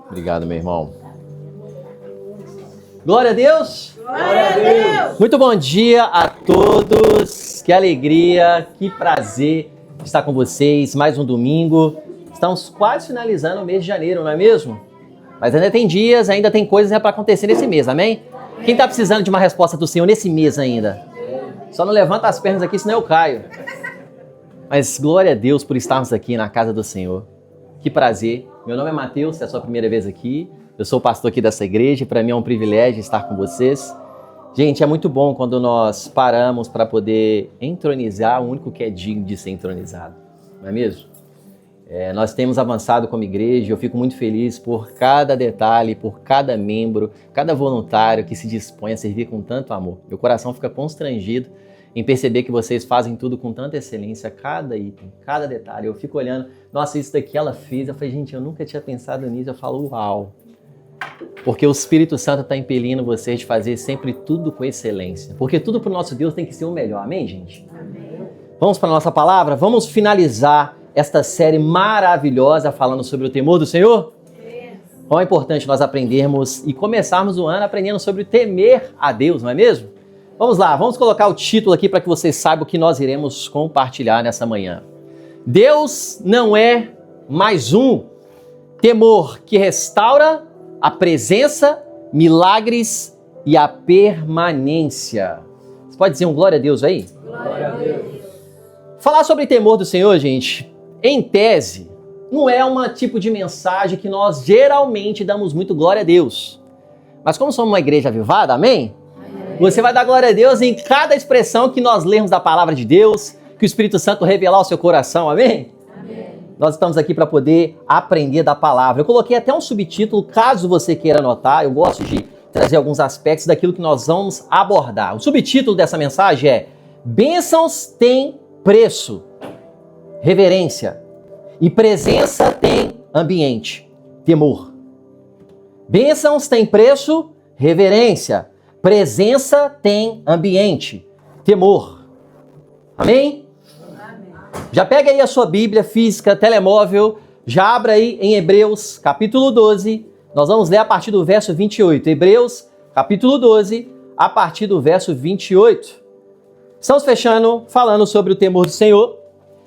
Obrigado, meu irmão. Glória a Deus. Glória a Deus. Muito bom dia a todos. Que alegria, que prazer estar com vocês. Mais um domingo. Estamos quase finalizando o mês de janeiro, não é mesmo? Mas ainda tem dias, ainda tem coisas para acontecer nesse mês, amém? Quem está precisando de uma resposta do Senhor nesse mês ainda? Só não levanta as pernas aqui, senão eu caio. Mas glória a Deus por estarmos aqui na casa do Senhor. Que prazer. Meu nome é Mateus, é a sua primeira vez aqui. Eu sou o pastor aqui dessa igreja. Para mim é um privilégio estar com vocês. Gente, é muito bom quando nós paramos para poder entronizar o único que é digno de ser entronizado. Não é mesmo? Nós temos avançado como igreja. Eu fico muito feliz por cada detalhe, por cada membro, cada voluntário que se dispõe a servir com tanto amor. Meu coração fica constrangido em perceber que vocês fazem tudo com tanta excelência, cada item, cada detalhe. Eu fico olhando, nossa, isso daqui ela fez. Eu falei, gente, eu nunca tinha pensado nisso. Eu falo, uau. Porque o Espírito Santo está impelindo vocês de fazer sempre tudo com excelência. Porque tudo para o nosso Deus tem que ser o melhor. Amém, gente? Amém. Vamos para a nossa palavra? Vamos finalizar esta série maravilhosa falando sobre o temor do Senhor? Como é importante nós aprendermos e começarmos o ano aprendendo sobre temer a Deus, não é mesmo? Vamos lá, vamos colocar o título aqui para que vocês saibam o que nós iremos compartilhar nessa manhã. Deus não é mais um. Temor que restaura a presença, milagres e a permanência. Você pode dizer um glória a Deus aí? Glória a Deus. Falar sobre temor do Senhor, gente, em tese, não é um tipo de mensagem que nós geralmente damos muito glória a Deus. Mas como somos uma igreja avivada, amém? Você vai dar glória a Deus em cada expressão que nós lemos da palavra de Deus, que o Espírito Santo revelar ao seu coração, amém? Amém. Nós estamos aqui para poder aprender da palavra. Eu coloquei até um subtítulo, caso você queira anotar. Eu gosto de trazer alguns aspectos daquilo que nós vamos abordar. O subtítulo dessa mensagem é Bênçãos têm preço, reverência, e presença tem ambiente, temor. Bênçãos têm preço, reverência, presença tem ambiente, temor. Amém? Amém? Já pega aí a sua Bíblia física, telemóvel, já abra aí em Hebreus, capítulo 12. Nós vamos ler a partir do verso 28. Hebreus, capítulo 12, a partir do verso 28. Estamos fechando, falando sobre o temor do Senhor,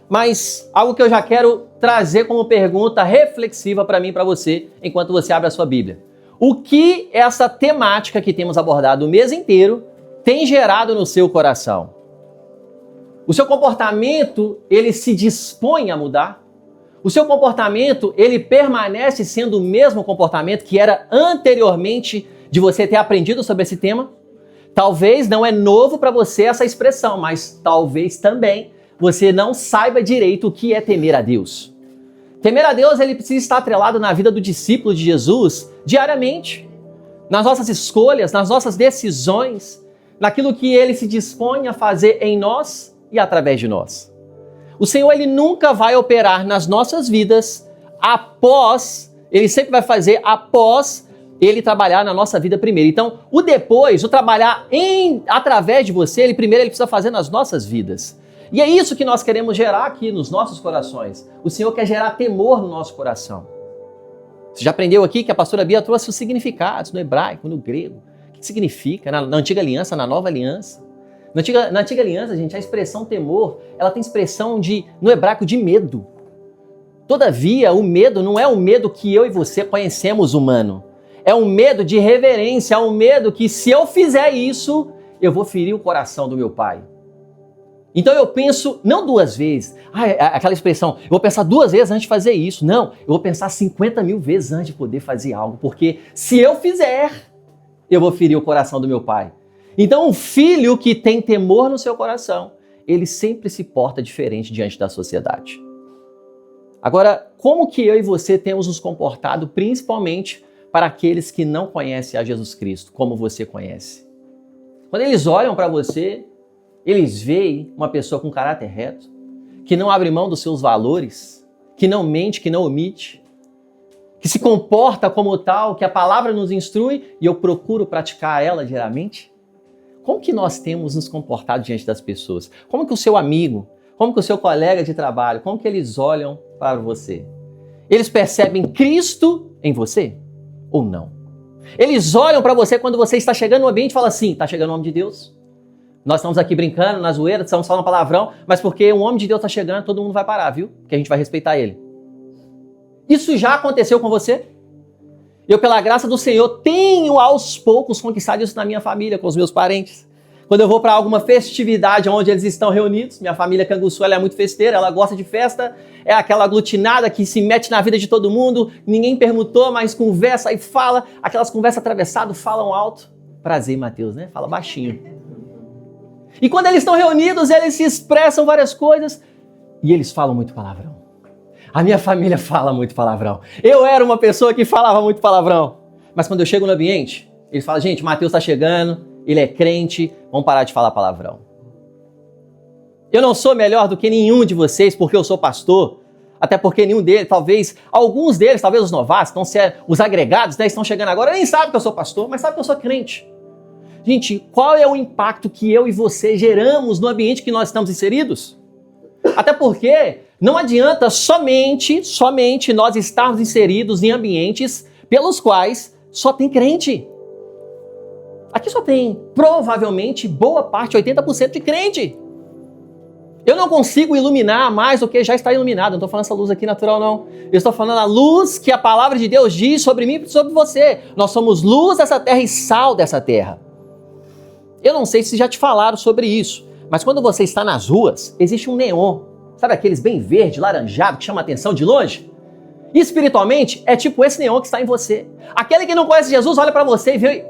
mas algo que eu já quero trazer como pergunta reflexiva para mim e para você, enquanto você abre a sua Bíblia. O que essa temática que temos abordado o mês inteiro tem gerado no seu coração? O seu comportamento, ele se dispõe a mudar? O seu comportamento, ele permanece sendo o mesmo comportamento que era anteriormente de você ter aprendido sobre esse tema? Talvez não é novo para você essa expressão, mas talvez também você não saiba direito o que é temer a Deus. Temer a Deus, ele precisa estar atrelado na vida do discípulo de Jesus diariamente, nas nossas escolhas, nas nossas decisões, naquilo que ele se dispõe a fazer em nós e através de nós. O Senhor, ele nunca vai operar nas nossas vidas ele sempre vai fazer após ele trabalhar na nossa vida primeiro. Então, o depois, o trabalhar através de você, ele precisa fazer nas nossas vidas. E é isso que nós queremos gerar aqui nos nossos corações. O Senhor quer gerar temor no nosso coração. Você já aprendeu aqui que a pastora Bia trouxe os significados no hebraico, no grego. O que significa na antiga aliança, na nova aliança? Na antiga aliança, gente, a expressão temor, ela tem expressão no hebraico de medo. Todavia, o medo não é o medo que eu e você conhecemos humano. É um medo de reverência, é um medo que se eu fizer isso, eu vou ferir o coração do meu pai. Então eu penso, não duas vezes, aquela expressão, eu vou pensar 2 vezes antes de fazer isso. Não, eu vou pensar 50 mil vezes antes de poder fazer algo, porque se eu fizer, eu vou ferir o coração do meu pai. Então um filho que tem temor no seu coração, ele sempre se porta diferente diante da sociedade. Agora, como que eu e você temos nos comportado, principalmente para aqueles que não conhecem a Jesus Cristo, como você conhece? Quando eles olham para você, eles veem uma pessoa com caráter reto, que não abre mão dos seus valores, que não mente, que não omite, que se comporta como tal, que a palavra nos instrui e eu procuro praticar ela diariamente? Como que nós temos nos comportado diante das pessoas? Como que o seu amigo, como que o seu colega de trabalho, como que eles olham para você? Eles percebem Cristo em você ou não? Eles olham para você quando você está chegando no ambiente e falam assim, está chegando o homem de Deus? Nós estamos aqui brincando, na zoeira, estamos falando palavrão, mas porque um homem de Deus está chegando, todo mundo vai parar, viu? Porque a gente vai respeitar ele. Isso já aconteceu com você? Eu, pela graça do Senhor, tenho aos poucos conquistado isso na minha família, com os meus parentes. Quando eu vou para alguma festividade onde eles estão reunidos, minha família Canguçu, ela é muito festeira, ela gosta de festa, é aquela aglutinada que se mete na vida de todo mundo, ninguém perguntou, mas conversa e fala, aquelas conversas atravessadas, falam alto. Prazer, Mateus, né? Fala baixinho. E quando eles estão reunidos, eles se expressam várias coisas e eles falam muito palavrão. A minha família fala muito palavrão. Eu era uma pessoa que falava muito palavrão. Mas quando eu chego no ambiente, eles falam, gente, Mateus está chegando, ele é crente, vamos parar de falar palavrão. Eu não sou melhor do que nenhum de vocês porque eu sou pastor, até porque nenhum deles, talvez, alguns deles, talvez os novatos, os agregados, né, estão chegando agora, nem sabem que eu sou pastor, mas sabem que eu sou crente. Gente, qual é o impacto que eu e você geramos no ambiente que nós estamos inseridos? Até porque não adianta somente nós estarmos inseridos em ambientes pelos quais só tem crente. Aqui só tem, provavelmente, boa parte, 80% de crente. Eu não consigo iluminar mais do que já está iluminado. Não estou falando essa luz aqui natural, não. Eu estou falando a luz que a palavra de Deus diz sobre mim e sobre você. Nós somos luz dessa terra e sal dessa terra. Eu não sei se já te falaram sobre isso, mas quando você está nas ruas, existe um neon. Sabe aqueles bem verde, laranjado, que chama a atenção de longe? E espiritualmente, é tipo esse neon que está em você. Aquele que não conhece Jesus olha para você e vê,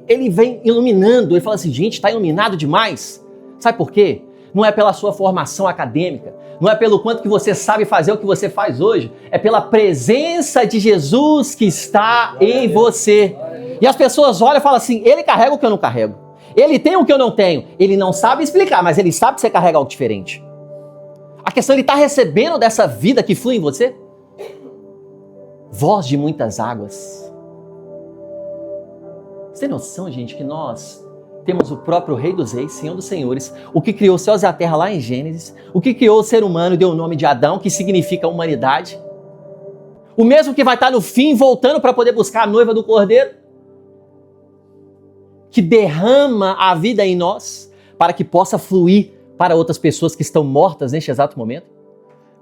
ele vem iluminando. Ele fala assim, gente, está iluminado demais. Sabe por quê? Não é pela sua formação acadêmica, não é pelo quanto que você sabe fazer o que você faz hoje, é pela presença de Jesus que está em você. E as pessoas olham e falam assim, ele carrega o que eu não carrego. Ele tem o que eu não tenho. Ele não sabe explicar, mas ele sabe que você carrega algo diferente. A questão, ele está recebendo dessa vida que flui em você? Voz de muitas águas. Você tem noção, gente, que nós temos o próprio Rei dos Reis, Senhor dos Senhores, o que criou os céus e a terra lá em Gênesis, o que criou o ser humano e deu o nome de Adão, que significa humanidade. O mesmo que vai estar no fim, voltando para poder buscar a noiva do Cordeiro, que derrama a vida em nós para que possa fluir para outras pessoas que estão mortas neste exato momento.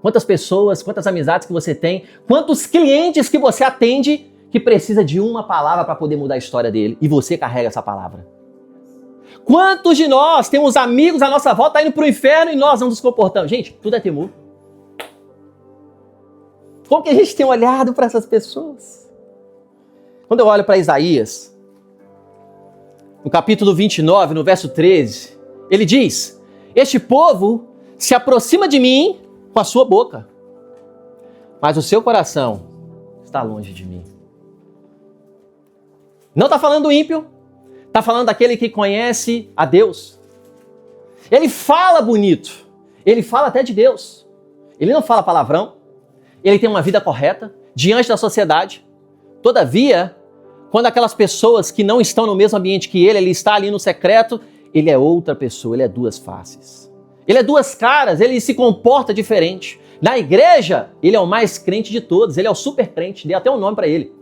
Quantas pessoas, quantas amizades que você tem, quantos clientes que você atende que precisa de uma palavra para poder mudar a história dele e você carrega essa palavra. Quantos de nós temos amigos à nossa volta indo para o inferno e nós não nos comportamos? Gente, tudo é temor. Como que a gente tem olhado para essas pessoas? Quando eu olho para Isaías, no capítulo 29, no verso 13, ele diz, este povo se aproxima de mim com a sua boca, mas o seu coração está longe de mim. Não está falando do ímpio, está falando daquele que conhece a Deus. Ele fala bonito, ele fala até de Deus. Ele não fala palavrão, ele tem uma vida correta diante da sociedade. Todavia, quando aquelas pessoas que não estão no mesmo ambiente que ele está ali no secreto, ele é outra pessoa, ele é duas faces. Ele é duas caras, ele se comporta diferente. Na igreja, ele é o mais crente de todos, ele é o super crente, dei até um nome para ele.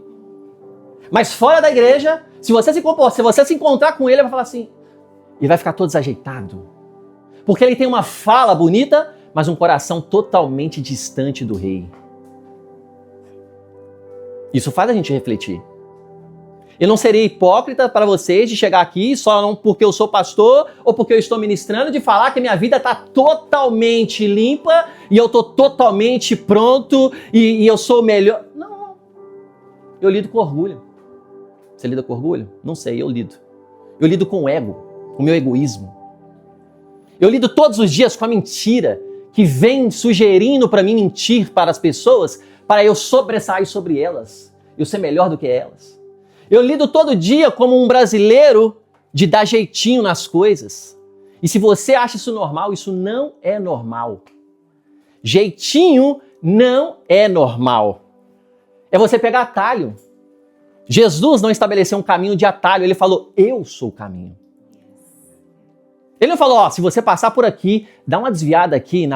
Mas fora da igreja, se você se encontrar com ele, vai falar assim, ele vai ficar todo desajeitado. Porque ele tem uma fala bonita, mas um coração totalmente distante do rei. Isso faz a gente refletir. Eu não seria hipócrita para vocês de chegar aqui só não porque eu sou pastor ou porque eu estou ministrando, de falar que minha vida está totalmente limpa e eu estou totalmente pronto e eu sou o melhor. Não. Eu lido com orgulho. Você lida com orgulho? Não sei, eu lido. Eu lido com o ego, com o meu egoísmo. Eu lido todos os dias com a mentira que vem sugerindo para mim mentir para as pessoas para eu sobressair sobre elas, eu ser melhor do que elas. Eu lido todo dia como um brasileiro de dar jeitinho nas coisas. E se você acha isso normal, isso não é normal. Jeitinho não é normal. É você pegar atalho. Jesus não estabeleceu um caminho de atalho, ele falou, eu sou o caminho. Ele não falou, se você passar por aqui, dá uma desviada aqui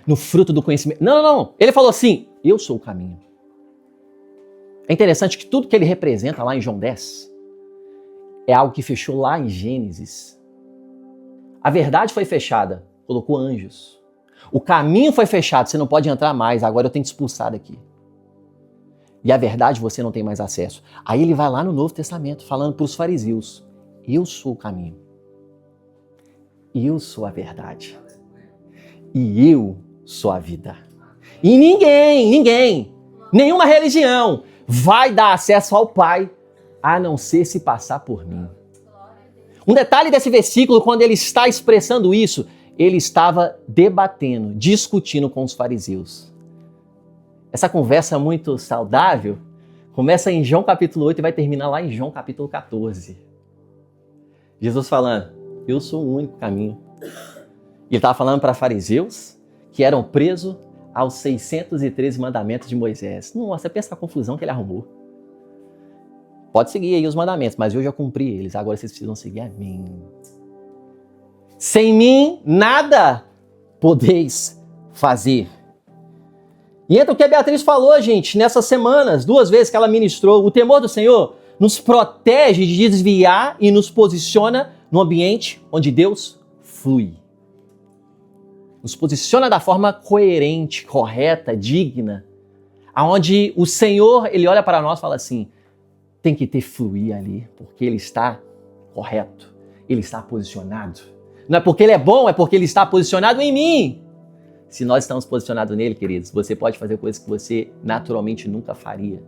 no fruto do conhecimento. Não. Ele falou assim, eu sou o caminho. É interessante que tudo que ele representa lá em João 10 é algo que fechou lá em Gênesis. A verdade foi fechada, colocou anjos. O caminho foi fechado, você não pode entrar mais, agora eu tenho que te expulsar daqui. E a verdade você não tem mais acesso. Aí ele vai lá no Novo Testamento, falando para os fariseus, eu sou o caminho, eu sou a verdade, e eu sou a vida. E ninguém, nenhuma religião vai dar acesso ao Pai, a não ser se passar por mim. Um detalhe desse versículo, quando ele está expressando isso, ele estava debatendo, discutindo com os fariseus. Essa conversa muito saudável começa em João capítulo 8 e vai terminar lá em João capítulo 14. Jesus falando, eu sou o único caminho. Ele estava falando para fariseus que eram presos aos 613 mandamentos de Moisés. Nossa, pensa a confusão que ele arrumou. Pode seguir aí os mandamentos, mas eu já cumpri eles, agora vocês precisam seguir a mim. Sem mim, nada podeis fazer. E entra o que a Beatriz falou, gente, nessas semanas, 2 vezes que ela ministrou, o temor do Senhor nos protege de desviar e nos posiciona no ambiente onde Deus flui. Nos posiciona da forma coerente, correta, digna, aonde o Senhor, ele olha para nós e fala assim, tem que ter fluir ali, porque ele está correto, ele está posicionado. Não é porque ele é bom, é porque ele está posicionado em mim. Se nós estamos posicionados nele, queridos, você pode fazer coisas que você naturalmente nunca faria,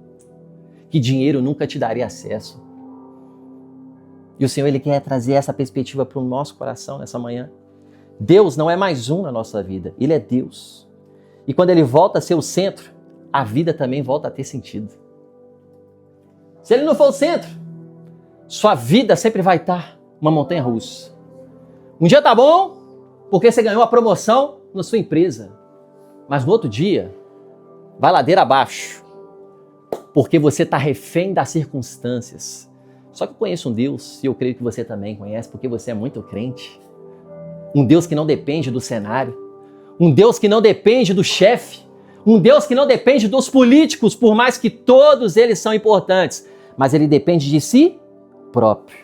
que dinheiro nunca te daria acesso. E o Senhor, ele quer trazer essa perspectiva para o nosso coração nessa manhã. Deus não é mais um na nossa vida, ele é Deus. E quando ele volta a ser o centro, a vida também volta a ter sentido. Se ele não for o centro, sua vida sempre vai estar uma montanha russa. Um dia tá bom, porque você ganhou a promoção na sua empresa. Mas no outro dia, vai ladeira abaixo, porque você está refém das circunstâncias. Só que eu conheço um Deus, e eu creio que você também conhece, porque você é muito crente. Um Deus que não depende do cenário. Um Deus que não depende do chefe. Um Deus que não depende dos políticos, por mais que todos eles são importantes. Mas ele depende de si próprio.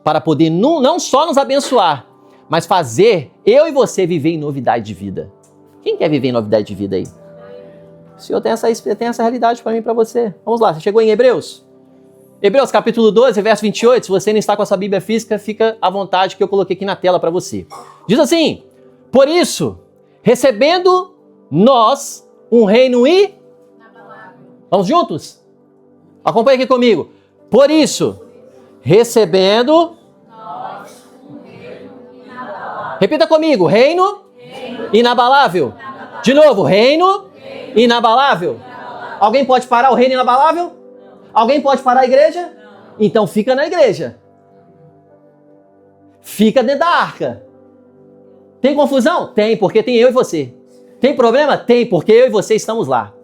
Para poder não só nos abençoar, mas fazer eu e você viver em novidade de vida. Quem quer viver em novidade de vida aí? O Senhor tem essa realidade para mim e para você. Vamos lá, você chegou em Hebreus? Hebreus capítulo 12, verso 28. Se você não está com a sua Bíblia física, fica à vontade que eu coloquei aqui na tela para você. Diz assim, por isso, recebendo nós um reino inabalável. Vamos juntos? Acompanhe aqui comigo. Por isso, recebendo nós um reino inabalável. Repita comigo, reino inabalável. De novo, reino inabalável. Alguém pode parar o reino inabalável? Alguém pode parar a igreja? Não. Então fica na igreja. Fica dentro da arca. Tem confusão? Tem, porque tem eu e você. Tem problema? Tem, porque eu e você estamos lá.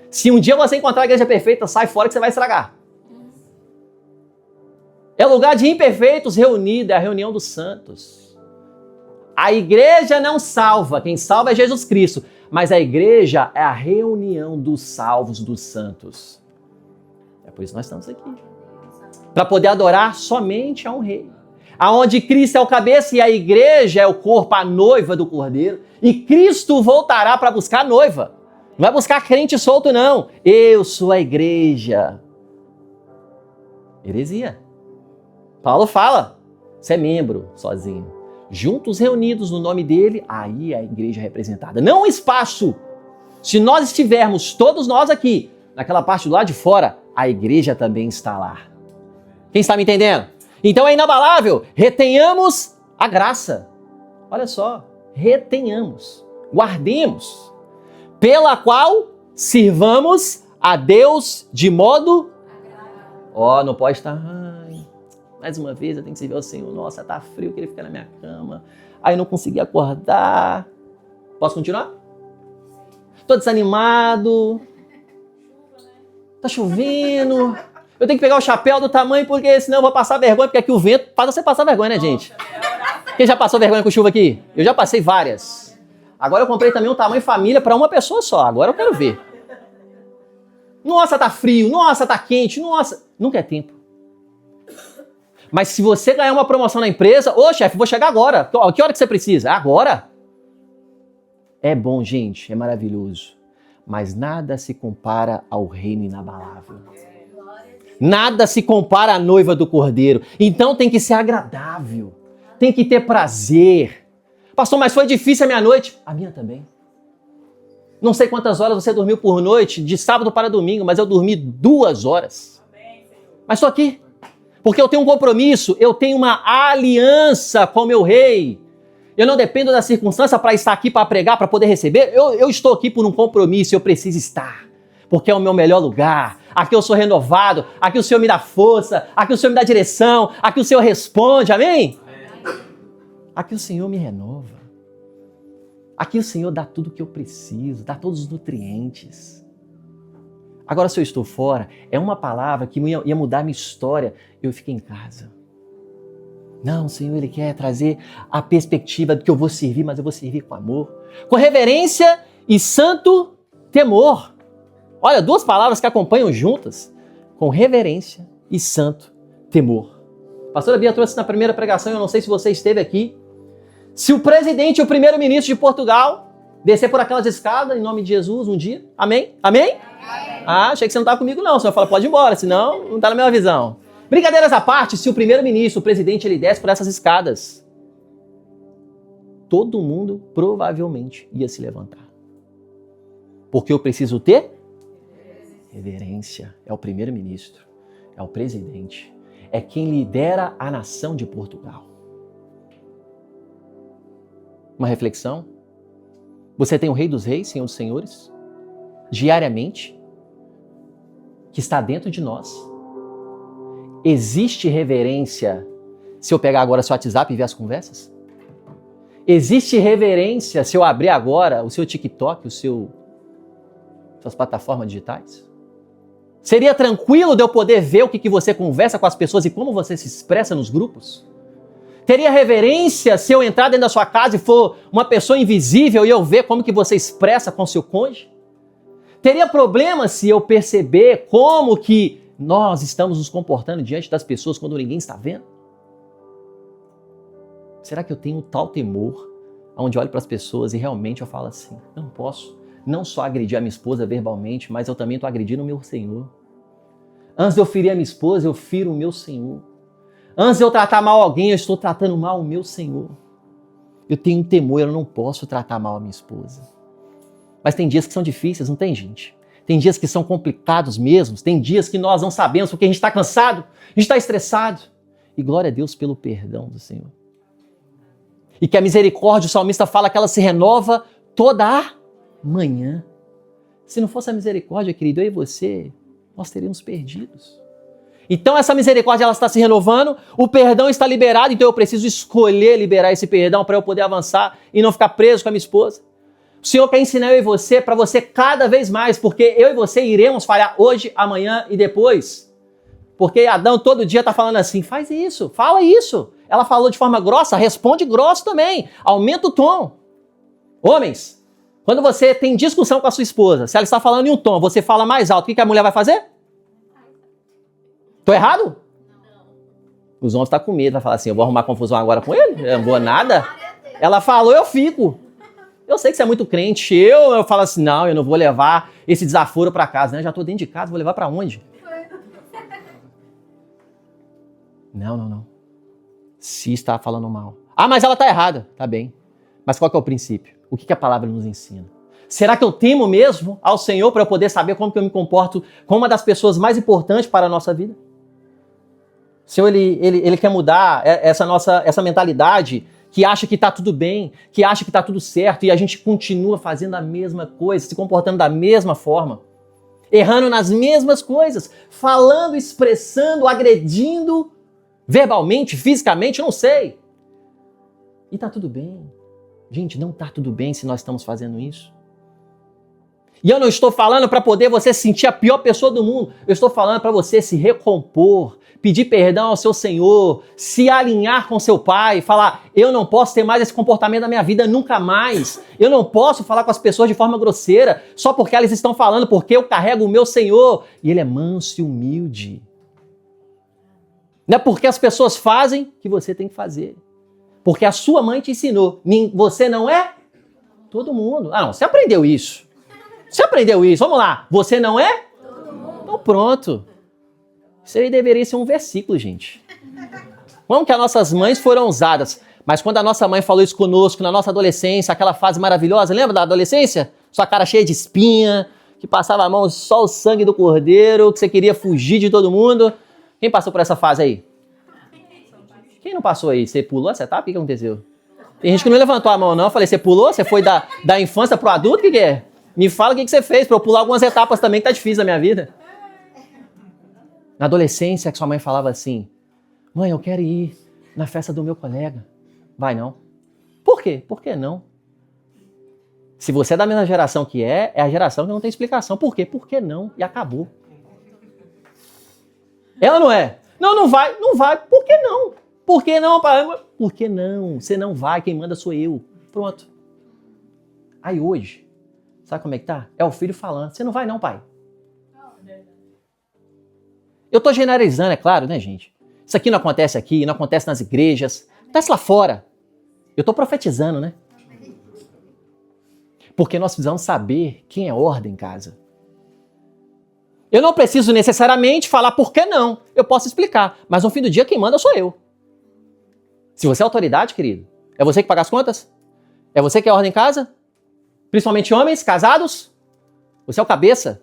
Se um dia você encontrar a igreja perfeita, sai fora que você vai estragar. É o lugar de imperfeitos reunido, é a reunião dos santos. A igreja não salva, quem salva é Jesus Cristo. Mas a igreja é a reunião dos salvos, dos santos. É por isso que nós estamos aqui. Para poder adorar somente a um rei. Aonde Cristo é o cabeça e a igreja é o corpo, a noiva do Cordeiro. E Cristo voltará para buscar a noiva. Não vai buscar crente solto, não. Eu sou a igreja. Heresia. Paulo fala, você é membro sozinho. Juntos reunidos no nome dele, aí é a igreja representada. Não um espaço. Se nós estivermos, todos nós aqui, naquela parte do lado de fora, a igreja também está lá. Quem está me entendendo? Então é inabalável. Retenhamos a graça. Olha só. Retenhamos. Guardemos. Pela qual sirvamos a Deus de modo... não pode estar... mais uma vez eu tenho que servir ao Senhor. Nossa, tá frio, eu queria ficar na minha cama. Aí não consegui acordar. Posso continuar? Tô desanimado. Tá chovendo. Eu tenho que pegar o chapéu do tamanho, porque senão eu vou passar vergonha, porque aqui o vento faz você passar vergonha, né, gente? Quem já passou vergonha com chuva aqui? Eu já passei várias. Agora eu comprei também um tamanho família para uma pessoa só. Agora eu quero ver. Nossa, tá frio. Nossa, tá quente. Nossa, nunca é tempo. Mas se você ganhar uma promoção na empresa, ô chefe, vou chegar agora. Que hora que você precisa? Agora. É bom, gente, é maravilhoso. Mas nada se compara ao reino inabalável. Nada se compara à noiva do Cordeiro. Então tem que ser agradável. Tem que ter prazer. Pastor, mas foi difícil a minha noite. A minha também. Não sei quantas horas você dormiu por noite, de sábado para domingo, mas eu dormi 2 horas. Mas estou aqui. Porque eu tenho um compromisso, eu tenho uma aliança com meu rei. Eu não dependo da circunstância para estar aqui, para pregar, para poder receber. Eu estou aqui por um compromisso, eu preciso estar. Porque é o meu melhor lugar. Aqui eu sou renovado, aqui o Senhor me dá força, aqui o Senhor me dá direção, aqui o Senhor responde, amém? Aqui o Senhor me renova. Aqui o Senhor dá tudo o que eu preciso, dá todos os nutrientes. Agora, se eu estou fora, é uma palavra que ia mudar a minha história. Eu fiquei em casa. Não, o Senhor, Ele quer trazer a perspectiva de que eu vou servir, mas eu vou servir com amor, com reverência e santo temor. Olha, 2 palavras que acompanham juntas, com reverência e santo temor. A pastora Bia trouxe na primeira pregação, eu não sei se você esteve aqui. Se o presidente e o primeiro-ministro de Portugal descer por aquelas escadas, em nome de Jesus, um dia, amém? Amém? Ah, achei que você não estava comigo não, o senhor fala, pode ir embora, senão não está na minha visão. Brincadeiras à parte, se o primeiro-ministro, o presidente, ele desce por essas escadas, todo mundo provavelmente ia se levantar. Porque eu preciso ter reverência. É o primeiro-ministro, é o presidente, é quem lidera a nação de Portugal. Uma reflexão. Você tem o Rei dos Reis, Senhor dos Senhores, diariamente, que está dentro de nós. Existe reverência se eu pegar agora seu WhatsApp e ver as conversas? Existe reverência se eu abrir agora o seu TikTok, suas plataformas digitais? Seria tranquilo de eu poder ver o que você conversa com as pessoas e como você se expressa nos grupos? Teria reverência se eu entrar dentro da sua casa e for uma pessoa invisível e eu ver como que você expressa com seu cônjuge? Teria problema se eu perceber como que nós estamos nos comportando diante das pessoas quando ninguém está vendo? Será que eu tenho tal temor onde eu olho para as pessoas e realmente eu falo assim, não posso não só agredir a minha esposa verbalmente, mas eu também estou agredindo o meu Senhor. Antes de eu ferir a minha esposa, eu firo o meu Senhor. Antes de eu tratar mal alguém, eu estou tratando mal o meu Senhor. Eu tenho um temor, eu não posso tratar mal a minha esposa. Mas tem dias que são difíceis, não tem, gente? Tem dias que são complicados mesmo, tem dias que nós não sabemos porque a gente está cansado, a gente está estressado. E glória a Deus pelo perdão do Senhor. E que a misericórdia, o salmista fala que ela se renova toda a manhã. Se não fosse a misericórdia, querido, eu e você, nós teríamos perdidos. Então essa misericórdia ela está se renovando, o perdão está liberado, então eu preciso escolher liberar esse perdão para eu poder avançar e não ficar preso com a minha esposa. O Senhor quer ensinar eu e você, para você cada vez mais, porque eu e você iremos falhar hoje, amanhã e depois. Porque Adão todo dia está falando assim, faz isso, fala isso. Ela falou de forma grossa, responde grosso também, aumenta o tom. Homens, quando você tem discussão com a sua esposa, se ela está falando em um tom, você fala mais alto, o que a mulher vai fazer? Tô errado? Não. Os homens estão com medo, vai falar assim, eu vou arrumar confusão agora com ele? Eu não vou nada. Ela falou, eu fico. Eu sei que você é muito crente, eu falo assim, não, eu não vou levar esse desaforo para casa, né? Eu já tô dentro de casa, vou levar para onde? Não. Se está falando mal. Ah, mas ela tá errada. Tá bem. Mas qual que é o princípio? O que a palavra nos ensina? Será que eu temo mesmo ao Senhor para eu poder saber como que eu me comporto com uma das pessoas mais importantes para a nossa vida? O Senhor, ele quer mudar essa mentalidade que acha que está tudo bem, que acha que está tudo certo e a gente continua fazendo a mesma coisa, se comportando da mesma forma, errando nas mesmas coisas, falando, expressando, agredindo, verbalmente, fisicamente, não sei. E está tudo bem. Gente, não está tudo bem se nós estamos fazendo isso. E eu não estou falando para poder você se sentir a pior pessoa do mundo. Eu estou falando para você se recompor pedir perdão ao seu Senhor, se alinhar com seu pai, falar, eu não posso ter mais esse comportamento na minha vida nunca mais. Eu não posso falar com as pessoas de forma grosseira só porque elas estão falando, porque eu carrego o meu Senhor. E ele é manso e humilde. Não é porque as pessoas fazem que você tem que fazer. Porque a sua mãe te ensinou. Você não é todo mundo. Ah, não, você aprendeu isso. Você aprendeu isso. Vamos lá. Você não é? Então pronto. Isso aí deveria ser um versículo, gente. Como que as nossas mães foram usadas? Mas quando a nossa mãe falou isso conosco, na nossa adolescência, aquela fase maravilhosa, lembra da adolescência? Sua cara cheia de espinha, que passava a mão só o sangue do cordeiro, que você queria fugir de todo mundo. Quem passou por essa fase aí? Quem não passou aí? Você pulou essa etapa? O que aconteceu? Tem gente que não levantou a mão, não. Eu falei, você pulou? Você foi da infância pro adulto? O que é? Me fala o que você fez pra eu pular algumas etapas também, que tá difícil na minha vida. Na adolescência, que sua mãe falava assim, mãe, eu quero ir na festa do meu colega. Vai não. Por quê? Por que não? Se você é da mesma geração que é a geração que não tem explicação. Por quê? Por que não? E acabou. Ela não é. Não, não vai. Não vai. Por que não? Por que não, pai? Por que não? Você não vai, quem manda sou eu. Pronto. Aí hoje, sabe como é que tá? É o filho falando, você não vai não, pai. Eu tô generalizando, é claro, né, gente? Isso aqui não acontece aqui, não acontece nas igrejas, acontece lá fora. Eu tô profetizando, né? Porque nós precisamos saber quem é ordem em casa. Eu não preciso necessariamente falar por que não. Eu posso explicar, mas no fim do dia quem manda sou eu. Se você é autoridade, querido, é você que paga as contas? É você que é ordem em casa? Principalmente homens, casados? Você é o cabeça?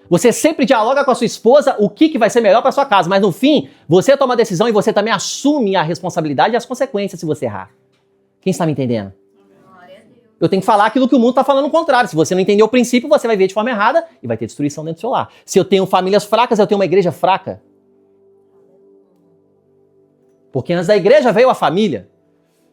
Você sempre dialoga com a sua esposa o que vai ser melhor para sua casa, mas no fim, você toma a decisão e você também assume a responsabilidade e as consequências se você errar. Quem está me entendendo? Eu tenho que falar aquilo que o mundo está falando o contrário. Se você não entender o princípio, você vai ver de forma errada e vai ter destruição dentro do seu lar. Se eu tenho famílias fracas, eu tenho uma igreja fraca. Porque antes da igreja veio a família.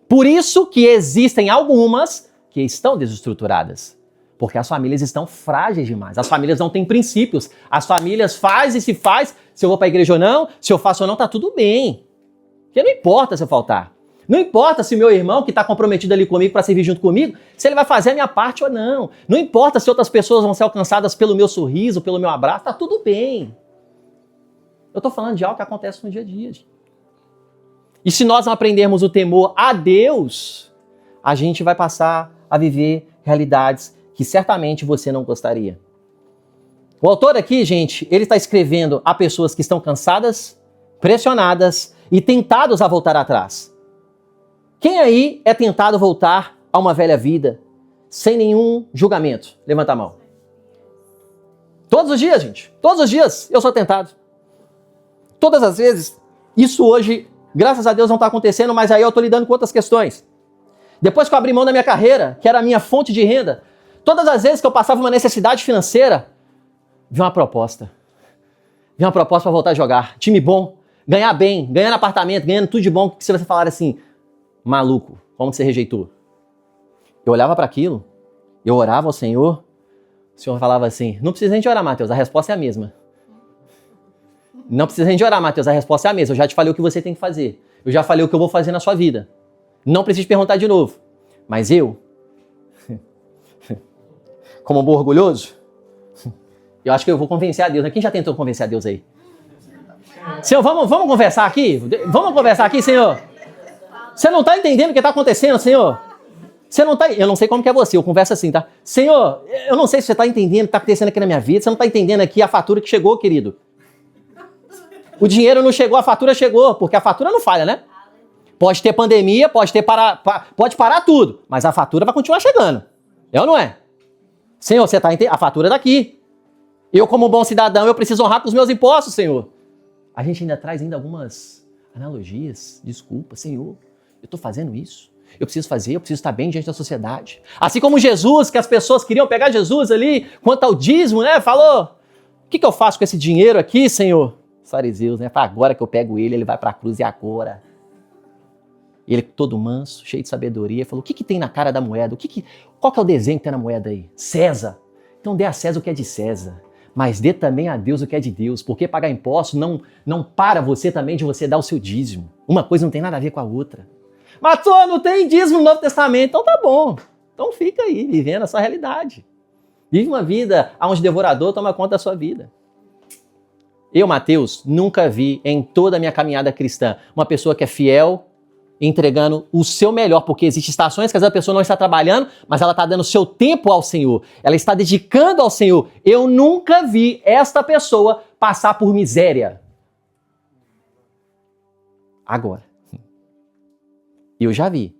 Por isso que existem algumas que estão desestruturadas. Porque as famílias estão frágeis demais. As famílias não têm princípios. As famílias faz e se faz. Se eu vou para a igreja ou não, se eu faço ou não, tá tudo bem. Porque não importa se eu faltar. Não importa se meu irmão que está comprometido ali comigo para servir junto comigo, se ele vai fazer a minha parte ou não. Não importa se outras pessoas vão ser alcançadas pelo meu sorriso, pelo meu abraço, tá tudo bem. Eu estou falando de algo que acontece no dia a dia. E se nós não aprendermos o temor a Deus, a gente vai passar a viver realidades que certamente você não gostaria. O autor aqui, gente, ele está escrevendo a pessoas que estão cansadas, pressionadas e tentados a voltar atrás. Quem aí é tentado voltar a uma velha vida sem nenhum julgamento? Levanta a mão. Todos os dias, gente. Todos os dias eu sou tentado. Todas as vezes. Isso hoje, graças a Deus, não está acontecendo, mas aí eu estou lidando com outras questões. Depois que eu abri mão da minha carreira, que era a minha fonte de renda, todas as vezes que eu passava uma necessidade financeira, vi uma proposta. Vi uma proposta para voltar a jogar. Time bom, ganhar bem, ganhando apartamento, ganhando tudo de bom, que você vai falar assim, maluco, como que você rejeitou? Eu olhava para aquilo, eu orava ao Senhor, o Senhor falava assim, não precisa nem de orar, Mateus, a resposta é a mesma. Não precisa nem de orar, Mateus, a resposta é a mesma. Eu já te falei o que você tem que fazer. Eu já falei o que eu vou fazer na sua vida. Não precisa perguntar de novo. Mas eu, como um bom orgulhoso, eu acho que eu vou convencer a Deus. Quem já tentou convencer a Deus aí? Senhor, vamos conversar aqui? Vamos conversar aqui, Senhor? Você não está entendendo o que está acontecendo, Senhor? Você não tá, eu não sei como que é você, eu converso assim, tá? Senhor, eu não sei se você está entendendo o que está acontecendo aqui na minha vida. Você não está entendendo aqui a fatura que chegou, querido. O dinheiro não chegou, a fatura chegou, porque a fatura não falha, né? Pode ter pandemia, pode parar tudo, mas a fatura vai continuar chegando. É ou não é? Senhor, você está entendendo? A fatura é daqui. Eu, como bom cidadão, eu preciso honrar com os meus impostos, Senhor. A gente ainda traz algumas analogias. Desculpa, Senhor, eu estou fazendo isso. Eu preciso fazer, eu preciso estar bem diante da sociedade. Assim como Jesus, que as pessoas queriam pegar Jesus ali, quanto ao dízimo, né? Falou, o que eu faço com esse dinheiro aqui, Senhor? Os fariseus, né? Agora que eu pego ele vai para a cruz e agora. Ele todo manso, cheio de sabedoria, falou, o que tem na cara da moeda? Qual que é o desenho que tem na moeda aí? César. Então dê a César o que é de César. Mas dê também a Deus o que é de Deus, porque pagar imposto não para você também de você dar o seu dízimo. Uma coisa não tem nada a ver com a outra. Mas não tem dízimo no Novo Testamento, então tá bom. Então fica aí, vivendo essa realidade. Vive uma vida onde o devorador toma conta da sua vida. Eu, Mateus, nunca vi em toda a minha caminhada cristã uma pessoa que é fiel, entregando o seu melhor, porque existem estações que às vezes a pessoa não está trabalhando, mas ela está dando o seu tempo ao Senhor. Ela está dedicando ao Senhor. Eu nunca vi esta pessoa passar por miséria. Agora, eu já vi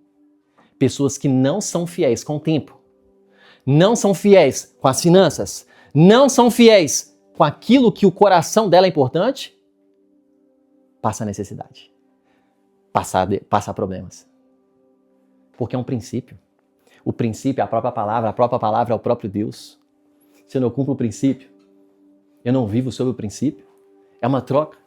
pessoas que não são fiéis com o tempo, não são fiéis com as finanças, não são fiéis com aquilo que o coração dela é importante, passa necessidade. Passar problemas. Porque é um princípio. O princípio é a própria palavra é o próprio Deus. Se eu não cumpro o princípio, eu não vivo sob o princípio, é uma troca.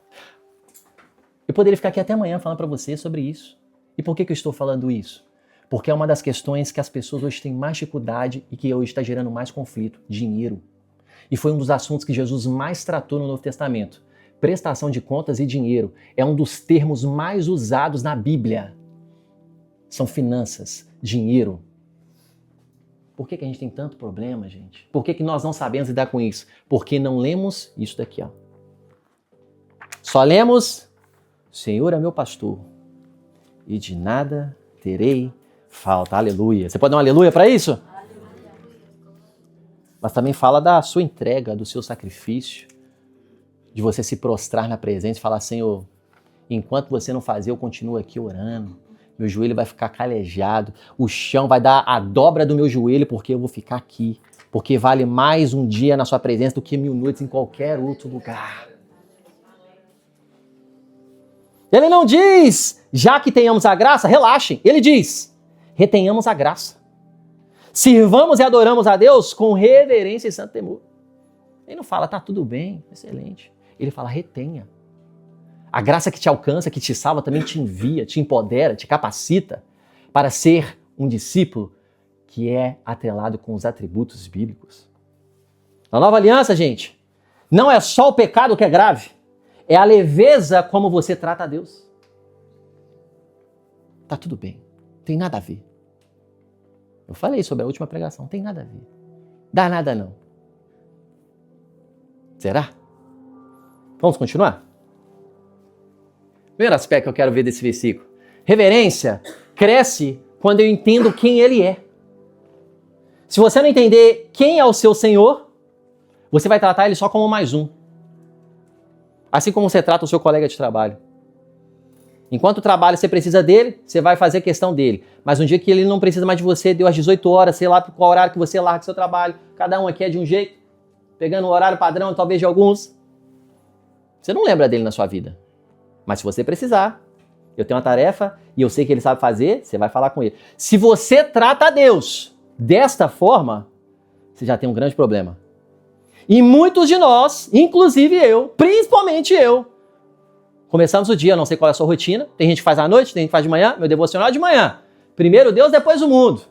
Eu poderia ficar aqui até amanhã falando para você sobre isso. E por que eu estou falando isso? Porque é uma das questões que as pessoas hoje têm mais dificuldade e que hoje está gerando mais conflito, dinheiro. E foi um dos assuntos que Jesus mais tratou no Novo Testamento. Prestação de contas e dinheiro é um dos termos mais usados na Bíblia. São finanças, dinheiro. Por que a gente tem tanto problema, gente? Por que nós não sabemos lidar com isso? Porque não lemos isso daqui, ó. Só lemos, Senhor é meu pastor e de nada terei falta. Aleluia. Você pode dar um aleluia para isso? Mas também fala da sua entrega, do seu sacrifício, de você se prostrar na presença e falar, Senhor, enquanto você não fazer, eu continuo aqui orando. Meu joelho vai ficar calejado, o chão vai dar a dobra do meu joelho porque eu vou ficar aqui. Porque vale mais um dia na sua presença do que 1000 noites em qualquer outro lugar. Ele não diz, já que tenhamos a graça, relaxem. Ele diz, retenhamos a graça. Sirvamos e adoramos a Deus com reverência e santo temor. Ele não fala, tá tudo bem, excelente. Ele fala, retenha. A graça que te alcança, que te salva, também te envia, te empodera, te capacita para ser um discípulo que é atrelado com os atributos bíblicos. Na nova aliança, gente, não é só o pecado que é grave, é a leveza como você trata a Deus. Tá tudo bem, tem nada a ver. Eu falei sobre a última pregação, não tem nada a ver. Dá nada não. Será? Vamos continuar? Primeiro aspecto que eu quero ver desse versículo. Reverência cresce quando eu entendo quem Ele é. Se você não entender quem é o seu Senhor, você vai tratar Ele só como mais um. Assim como você trata o seu colega de trabalho. Enquanto trabalho você precisa dele, você vai fazer questão dele. Mas um dia que ele não precisa mais de você, deu às 18 horas, sei lá qual horário que você larga o seu trabalho, cada um aqui é de um jeito, pegando o horário padrão, talvez de alguns. Você não lembra dele na sua vida. Mas se você precisar, eu tenho uma tarefa e eu sei que ele sabe fazer, você vai falar com ele. Se você trata a Deus desta forma, você já tem um grande problema. E muitos de nós, inclusive eu, principalmente eu, começamos o dia, não sei qual é a sua rotina, tem gente que faz à noite, tem gente que faz de manhã, meu devocional é de manhã. Primeiro Deus, depois o mundo.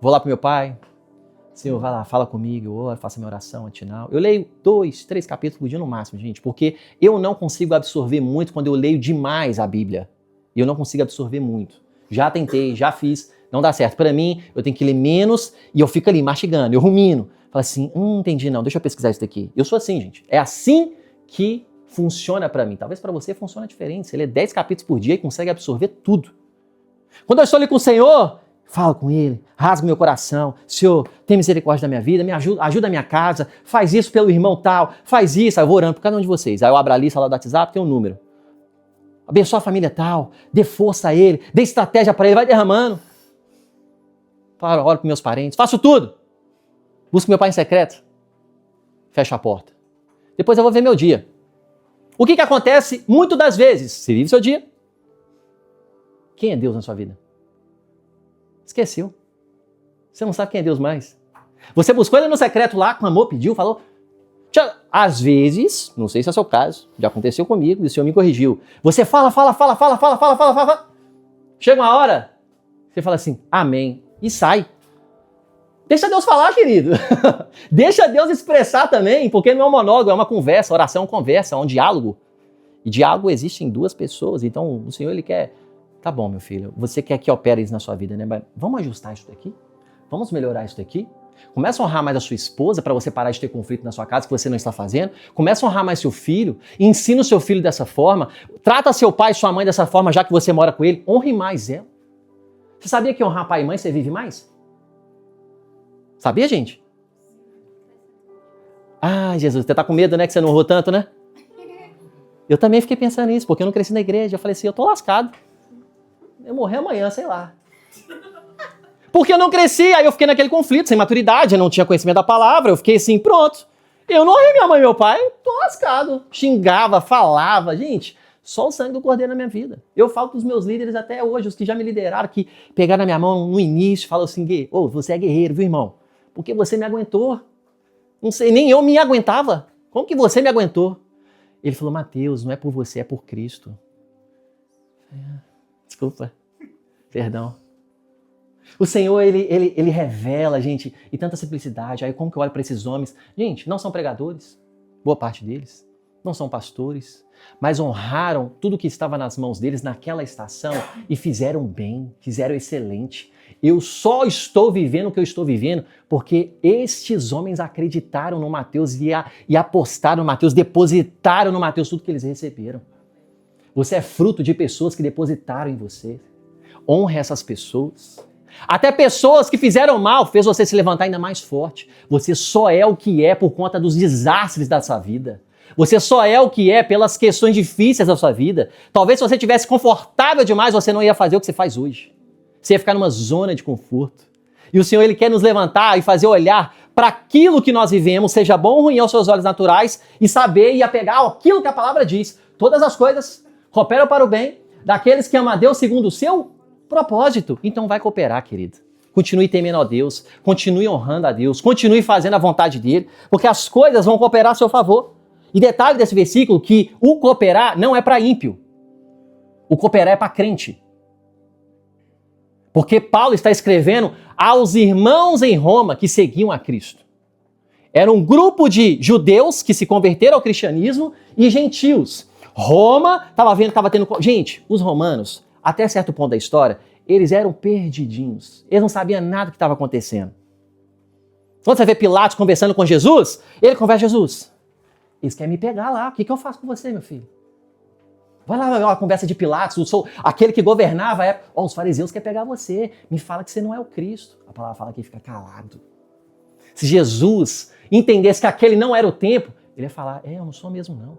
Vou lá pro meu pai, Senhor, vai lá, fala comigo, eu oro, faço a minha oração matinal. Eu leio 2, 3 capítulos por dia no máximo, gente, porque eu não consigo absorver muito quando eu leio demais a Bíblia. E eu não consigo absorver muito. Já tentei, já fiz, não dá certo. Para mim, eu tenho que ler menos e eu fico ali mastigando, eu rumino. Falo assim, entendi não, deixa eu pesquisar isso daqui. Eu sou assim, gente. É assim que funciona para mim. Talvez para você funcione diferente. Você lê 10 capítulos por dia e consegue absorver tudo. Quando eu estou ali com o Senhor, falo com Ele, rasgo meu coração. Senhor, tem misericórdia da minha vida, me ajuda a minha casa, faz isso pelo irmão tal, faz isso. Aí eu vou orando por cada um de vocês. Aí eu abro a lista lá do WhatsApp, tem um número. Abençoa a família tal, dê força a ele, dê estratégia para ele, vai derramando. Oro para meus parentes, faço tudo. Busco meu pai em secreto. Fecho a porta. Depois eu vou ver meu dia. O que acontece muitas das vezes? Você vive seu dia. Quem é Deus na sua vida? Esqueceu. Você não sabe quem é Deus mais. Você buscou ele no secreto lá, clamou, pediu, falou. Às vezes, não sei se é o seu caso, já aconteceu comigo e o Senhor me corrigiu. Você fala. Chega uma hora, você fala assim, amém, e sai. Deixa Deus falar, querido. Deixa Deus expressar também, porque não é um monólogo, é uma conversa. Oração é uma conversa, é um diálogo. E diálogo existe em duas pessoas. Então, o Senhor, Ele quer... Tá bom, meu filho, você quer que opere isso na sua vida, né? Mas vamos ajustar isso daqui? Vamos melhorar isso daqui? Começa a honrar mais a sua esposa para você parar de ter conflito na sua casa que você não está fazendo. Começa a honrar mais seu filho. Ensina o seu filho dessa forma. Trata seu pai e sua mãe dessa forma, já que você mora com ele. Honre mais ela. Você sabia que honrar pai e mãe você vive mais? Sabia, gente? Ah, Jesus, você tá com medo, né? Que você não honrou tanto, né? Eu também fiquei pensando nisso, porque eu não cresci na igreja. Eu falei assim, eu tô lascado. Eu morrer amanhã, sei lá. Porque eu não cresci, aí eu fiquei naquele conflito, sem maturidade, eu não tinha conhecimento da palavra, eu fiquei assim, pronto. Eu não honrei minha mãe e meu pai, tô lascado. Xingava, falava, gente, só o sangue do Cordeiro na minha vida. Eu falo pros meus líderes até hoje, os que já me lideraram, que pegaram na minha mão no início, falam assim, você é guerreiro, viu, irmão? Porque você me aguentou. Não sei, nem eu me aguentava. Como que você me aguentou? Ele falou, Mateus, não é por você, é por Cristo. Desculpa, perdão. O Senhor, ele revela, gente, e tanta simplicidade. Aí como que eu olho para esses homens? Gente, não são pregadores, boa parte deles. Não são pastores, mas honraram tudo que estava nas mãos deles naquela estação e fizeram bem, fizeram excelente. Eu só estou vivendo o que eu estou vivendo porque estes homens acreditaram no Mateus e apostaram no Mateus, depositaram no Mateus tudo que eles receberam. Você é fruto de pessoas que depositaram em você. Honre essas pessoas. Até pessoas que fizeram mal fez você se levantar ainda mais forte. Você só é o que é por conta dos desastres da sua vida. Você só é o que é pelas questões difíceis da sua vida. Talvez se você estivesse confortável demais, você não ia fazer o que você faz hoje. Você ia ficar numa zona de conforto. E o Senhor, Ele quer nos levantar e fazer olhar para aquilo que nós vivemos, seja bom ou ruim aos seus olhos naturais, e saber e apegar aquilo que a palavra diz. Todas as coisas cooperam para o bem daqueles que amam a Deus segundo o seu propósito. Então vai cooperar, querido. Continue temendo a Deus, continue honrando a Deus, continue fazendo a vontade dEle, porque as coisas vão cooperar a seu favor. E detalhe desse versículo que o cooperar não é para ímpio. O cooperar é para crente. Porque Paulo está escrevendo aos irmãos em Roma que seguiam a Cristo. Era um grupo de judeus que se converteram ao cristianismo e gentios. Roma estava tendo... Gente, os romanos, até certo ponto da história, eles eram perdidinhos. Eles não sabiam nada do que estava acontecendo. Quando você vê Pilatos conversando com Jesus, ele conversa com Jesus. Eles querem me pegar lá. O que eu faço com você, meu filho? Vai lá, a conversa de Pilatos, eu sou aquele que governava a época. Os fariseus querem pegar você. Me fala que você não é o Cristo. A palavra fala que ele fica calado. Se Jesus entendesse que aquele não era o tempo, ele ia falar, eu não sou mesmo, não.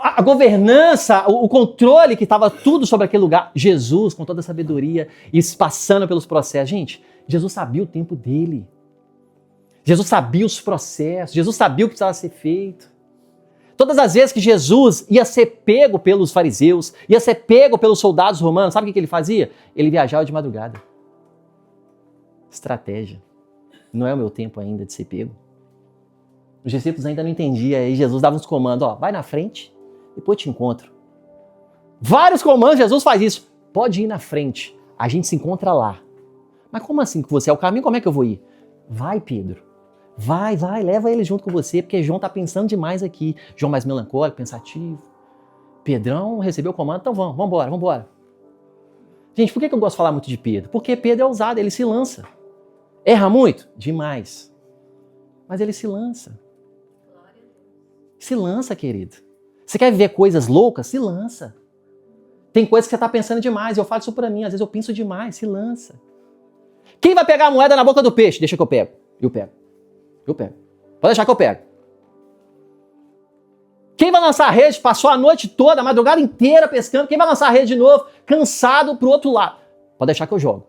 A governança, o controle que estava tudo sobre aquele lugar, Jesus, com toda a sabedoria, e passando pelos processos. Gente, Jesus sabia o tempo dele. Jesus sabia os processos, Jesus sabia o que precisava ser feito. Todas as vezes que Jesus ia ser pego pelos fariseus, ia ser pego pelos soldados romanos, sabe o que ele fazia? Ele viajava de madrugada. Estratégia. Não é o meu tempo ainda de ser pego. Os discípulos ainda não entendiam, aí Jesus dava uns comandos, vai na frente, depois te encontro. Vários comandos, Jesus faz isso. Pode ir na frente, a gente se encontra lá. Mas como assim que você é o caminho, como é que eu vou ir? Vai, Pedro. Vai, leva ele junto com você, porque João tá pensando demais aqui. João mais melancólico, pensativo. Pedrão recebeu o comando, então vamos embora. Gente, por que eu gosto de falar muito de Pedro? Porque Pedro é ousado, ele se lança. Erra muito? Demais. Mas ele se lança. Se lança, querido. Você quer viver coisas loucas? Se lança. Tem coisas que você tá pensando demais, eu falo isso pra mim, às vezes eu penso demais, se lança. Quem vai pegar a moeda na boca do peixe? Deixa que eu pego. Eu pego. Pode deixar que eu pego. Quem vai lançar a rede? Passou a noite toda, a madrugada inteira pescando. Quem vai lançar a rede de novo? Cansado pro outro lado. Pode deixar que eu jogo.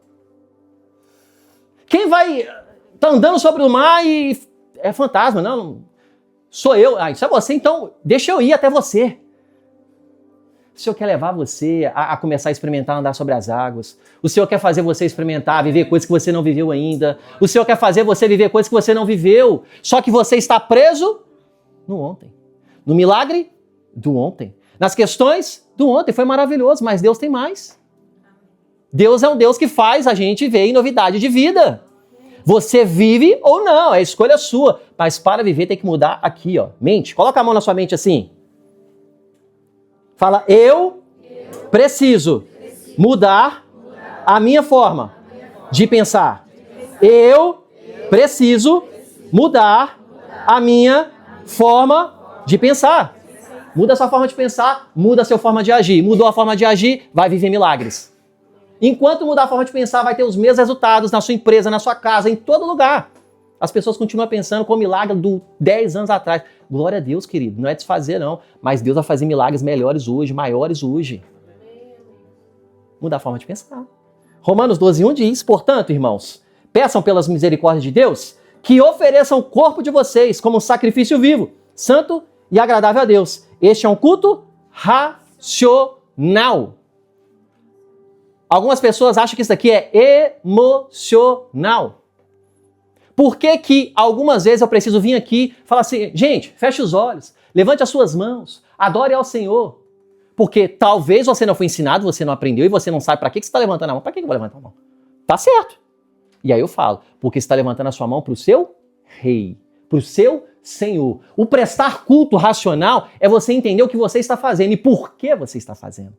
Quem vai... Tá andando sobre o mar e... É fantasma, não. Sou eu. Isso é você, então deixa eu ir até você. O Senhor quer levar você a começar a experimentar andar sobre as águas. O Senhor quer fazer você experimentar, viver coisas que você não viveu ainda. O Senhor quer fazer você viver coisas que você não viveu. Só que você está preso no ontem. No milagre do ontem. Nas questões do ontem. Foi maravilhoso, mas Deus tem mais. Deus é um Deus que faz a gente ver em novidade de vida. Você vive ou não, é escolha sua. Mas para viver tem que mudar aqui, ó. Mente. Coloca a mão na sua mente assim. Fala, eu preciso mudar a minha forma de pensar. Eu preciso mudar a minha forma de pensar. Muda a sua forma de pensar, muda a sua forma de agir. Mudou a forma de agir, vai viver milagres. Enquanto mudar a forma de pensar, vai ter os mesmos resultados na sua empresa, na sua casa, em todo lugar. As pessoas continuam pensando com o milagre do 10 anos atrás. Glória a Deus, querido. Não é desfazer, não. Mas Deus vai fazer milagres melhores hoje, maiores hoje. Mudar a forma de pensar. Romanos 12:1 diz, portanto, irmãos, peçam pelas misericórdias de Deus que ofereçam o corpo de vocês como um sacrifício vivo, santo e agradável a Deus. Este é um culto racional. Algumas pessoas acham que isso aqui é emocional. Por que que algumas vezes eu preciso vir aqui e falar assim, gente, feche os olhos, levante as suas mãos, adore ao Senhor. Porque talvez você não foi ensinado, você não aprendeu e você não sabe para que você está levantando a mão. Para que eu vou levantar a mão? Tá certo. E aí eu falo, porque você está levantando a sua mão para o seu rei, para o seu Senhor. O prestar culto racional é você entender o que você está fazendo e por que você está fazendo.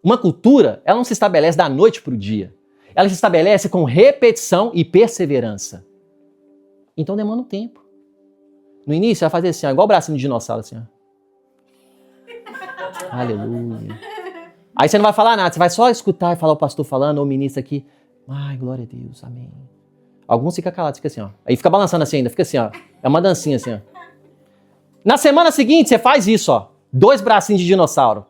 Uma cultura, ela não se estabelece da noite para o dia. Ela se estabelece com repetição e perseverança. Então demanda um tempo. No início, vai fazer assim, ó, igual o bracinho de dinossauro, assim, ó. Aleluia. Aí você não vai falar nada, você vai só escutar e falar o pastor falando, ou o ministro aqui. Ai, glória a Deus, amém. Alguns ficam calados, fica assim, ó. Aí fica balançando assim ainda, fica assim, ó. É uma dancinha assim, ó. Na semana seguinte, você faz isso, ó. 2 bracinhos de dinossauro.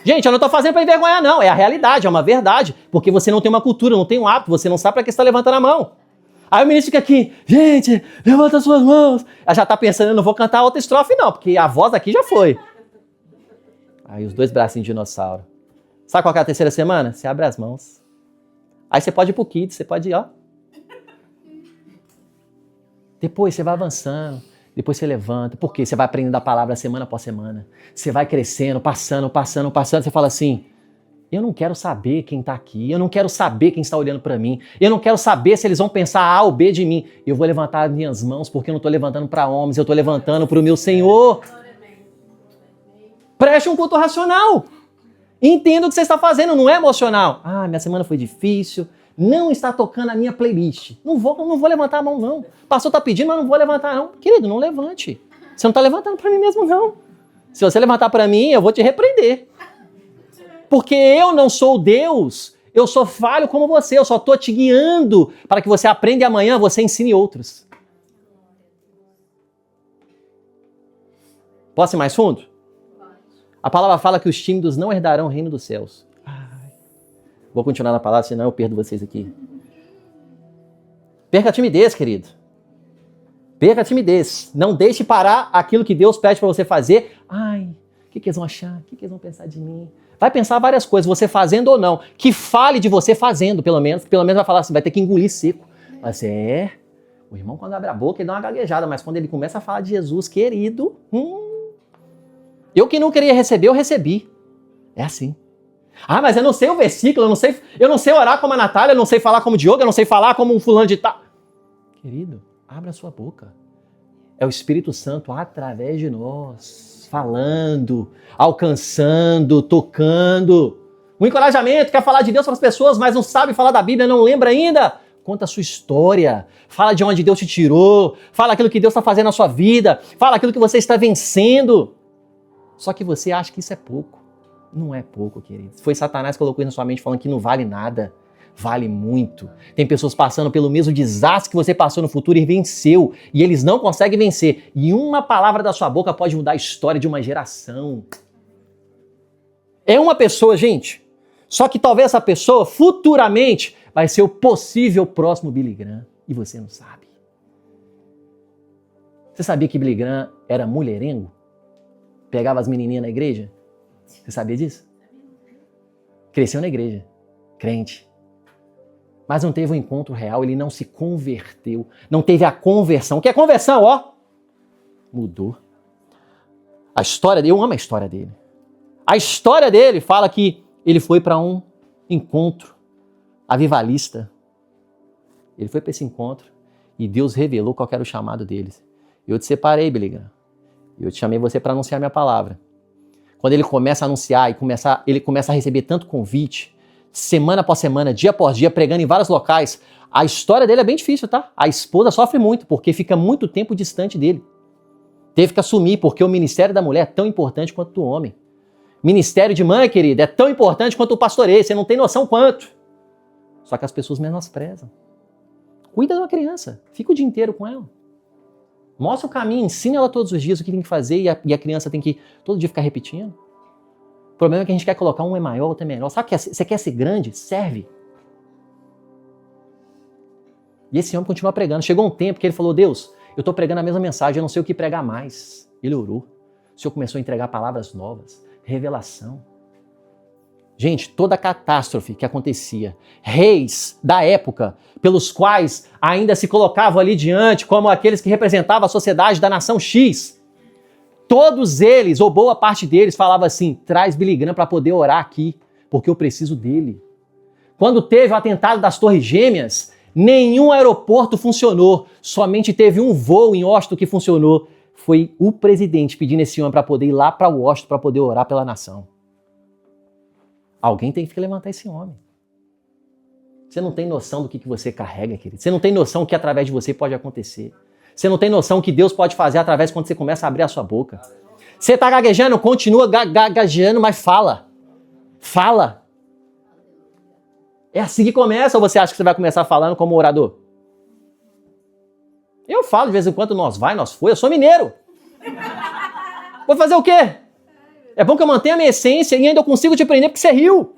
Gente, eu não tô fazendo pra envergonhar, não. É a realidade, é uma verdade. Porque você não tem uma cultura, não tem um hábito, você não sabe pra que você tá levantando a mão. Aí o ministro fica aqui, gente, levanta as suas mãos. Ela já tá pensando, eu não vou cantar outra estrofe, não, porque a voz aqui já foi. Aí os 2 bracinhos de dinossauro. Sabe qual que é a terceira semana? Você abre as mãos. Aí você pode ir pro kids, você pode ir, ó. Depois você vai avançando. Depois você levanta. Por quê? Você vai aprendendo a palavra semana após semana. Você vai crescendo, passando. Você fala assim, eu não quero saber quem está aqui. Eu não quero saber quem está olhando para mim. Eu não quero saber se eles vão pensar A ou B de mim. Eu vou levantar as minhas mãos porque eu não estou levantando para homens. Eu estou levantando para o meu Senhor. Preste um culto racional. Entenda o que você está fazendo. Não é emocional. Ah, minha semana foi difícil. Não está tocando a minha playlist. Não vou levantar a mão, não. O pastor está pedindo, mas não vou levantar, não. Querido, não levante. Você não está levantando para mim mesmo, não. Se você levantar para mim, eu vou te repreender. Porque eu não sou Deus. Eu sou falho como você. Eu só estou te guiando para que você aprenda e amanhã você ensine outros. Posso ir mais fundo? A palavra fala que os tímidos não herdarão o reino dos céus. Vou continuar na palavra, senão eu perdo vocês aqui. Perca a timidez, querido. Perca a timidez. Não deixe parar aquilo que Deus pede para você fazer. Ai, o que eles vão achar? O que eles vão pensar de mim? Vai pensar várias coisas, você fazendo ou não. Que fale de você fazendo, pelo menos. Pelo menos vai falar assim, vai ter que engolir seco. Vai ser, o irmão quando abre a boca ele dá uma gaguejada, mas quando ele começa a falar de Jesus, querido, eu que não queria receber, eu recebi. É assim. Ah, mas eu não sei o versículo, eu não sei orar como a Natália, eu não sei falar como o Diogo, eu não sei falar como um fulano de tal. Querido, abra a sua boca. É o Espírito Santo através de nós, falando, alcançando, tocando. O encorajamento, quer falar de Deus para as pessoas, mas não sabe falar da Bíblia, não lembra ainda. Conta a sua história, fala de onde Deus te tirou, fala aquilo que Deus está fazendo na sua vida, fala aquilo que você está vencendo. Só que você acha que isso é pouco. Não é pouco, querido. Foi Satanás que colocou isso na sua mente falando que não vale nada. Vale muito. Tem pessoas passando pelo mesmo desastre que você passou no futuro e venceu. E eles não conseguem vencer. E uma palavra da sua boca pode mudar a história de uma geração. É uma pessoa, gente. Só que talvez essa pessoa, futuramente, vai ser o possível próximo Billy Graham. E você não sabe. Você sabia que Billy Graham era mulherengo? Pegava as menininhas na igreja? Você sabia disso? Cresceu na igreja, crente. Mas não teve um encontro real, ele não se converteu. Não teve a conversão. O que é conversão, ó? Mudou. A história dele, eu amo a história dele. A história dele fala que ele foi para um encontro avivalista. Ele foi para esse encontro e Deus revelou qual era o chamado deles. Eu te separei, Billy Graham. Eu te chamei você para anunciar minha palavra. Quando ele começa a anunciar e ele começa a receber tanto convite, semana após semana, dia após dia, pregando em vários locais, a história dele é bem difícil, tá? A esposa sofre muito, porque fica muito tempo distante dele. Teve que assumir, porque o ministério da mulher é tão importante quanto o do homem. Ministério de mãe, querida, é tão importante quanto o pastoreio, você não tem noção quanto. Só que as pessoas menosprezam. Cuida de uma criança, fica o dia inteiro com ela. Mostra o caminho, ensina ela todos os dias o que tem que fazer e a criança tem que todo dia ficar repetindo. O problema é que a gente quer colocar um é maior, outro é menor. Sabe que você quer ser grande? Serve. E esse homem continua pregando. Chegou um tempo que ele falou, Deus, eu estou pregando a mesma mensagem, eu não sei o que pregar mais. Ele orou. O Senhor começou a entregar palavras novas, revelação. Gente, toda a catástrofe que acontecia, reis da época, pelos quais ainda se colocavam ali diante como aqueles que representavam a sociedade da nação X, todos eles, ou boa parte deles, falavam assim, traz Billy Graham para poder orar aqui, porque eu preciso dele. Quando teve o atentado das Torres Gêmeas, nenhum aeroporto funcionou, somente teve um voo em Washington que funcionou. Foi o presidente pedindo esse homem para poder ir lá para Washington para poder orar pela nação. Alguém tem que levantar esse homem. Você não tem noção do que você carrega, querido. Você não tem noção do que através de você pode acontecer. Você não tem noção do que Deus pode fazer através quando você começa a abrir a sua boca. Você está gaguejando, continua gaguejando, mas fala. Fala. É assim que começa, ou você acha que você vai começar falando como orador? Eu falo de vez em quando, nós foi, eu sou mineiro. Vou fazer o quê? É bom que eu mantenha a minha essência e ainda eu consigo te prender porque você riu.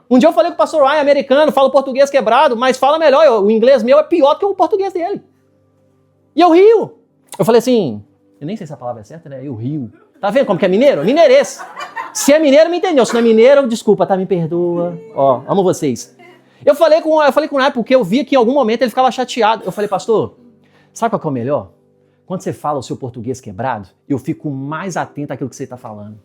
Um dia eu falei com o pastor Ryan, americano, falo português quebrado, mas fala melhor, o inglês meu é pior do que o português dele. E eu rio. Eu falei assim, eu nem sei se a palavra é certa, né? Eu rio. Tá vendo como que é mineiro? Mineirês. Se é mineiro, me entendeu. Se não é mineiro, desculpa, tá? Me perdoa. Ó, amo vocês. Eu falei com o Ryan porque eu vi que em algum momento ele ficava chateado. Eu falei, pastor, sabe qual que é o melhor? Quando você fala o seu português quebrado, eu fico mais atento àquilo que você está falando.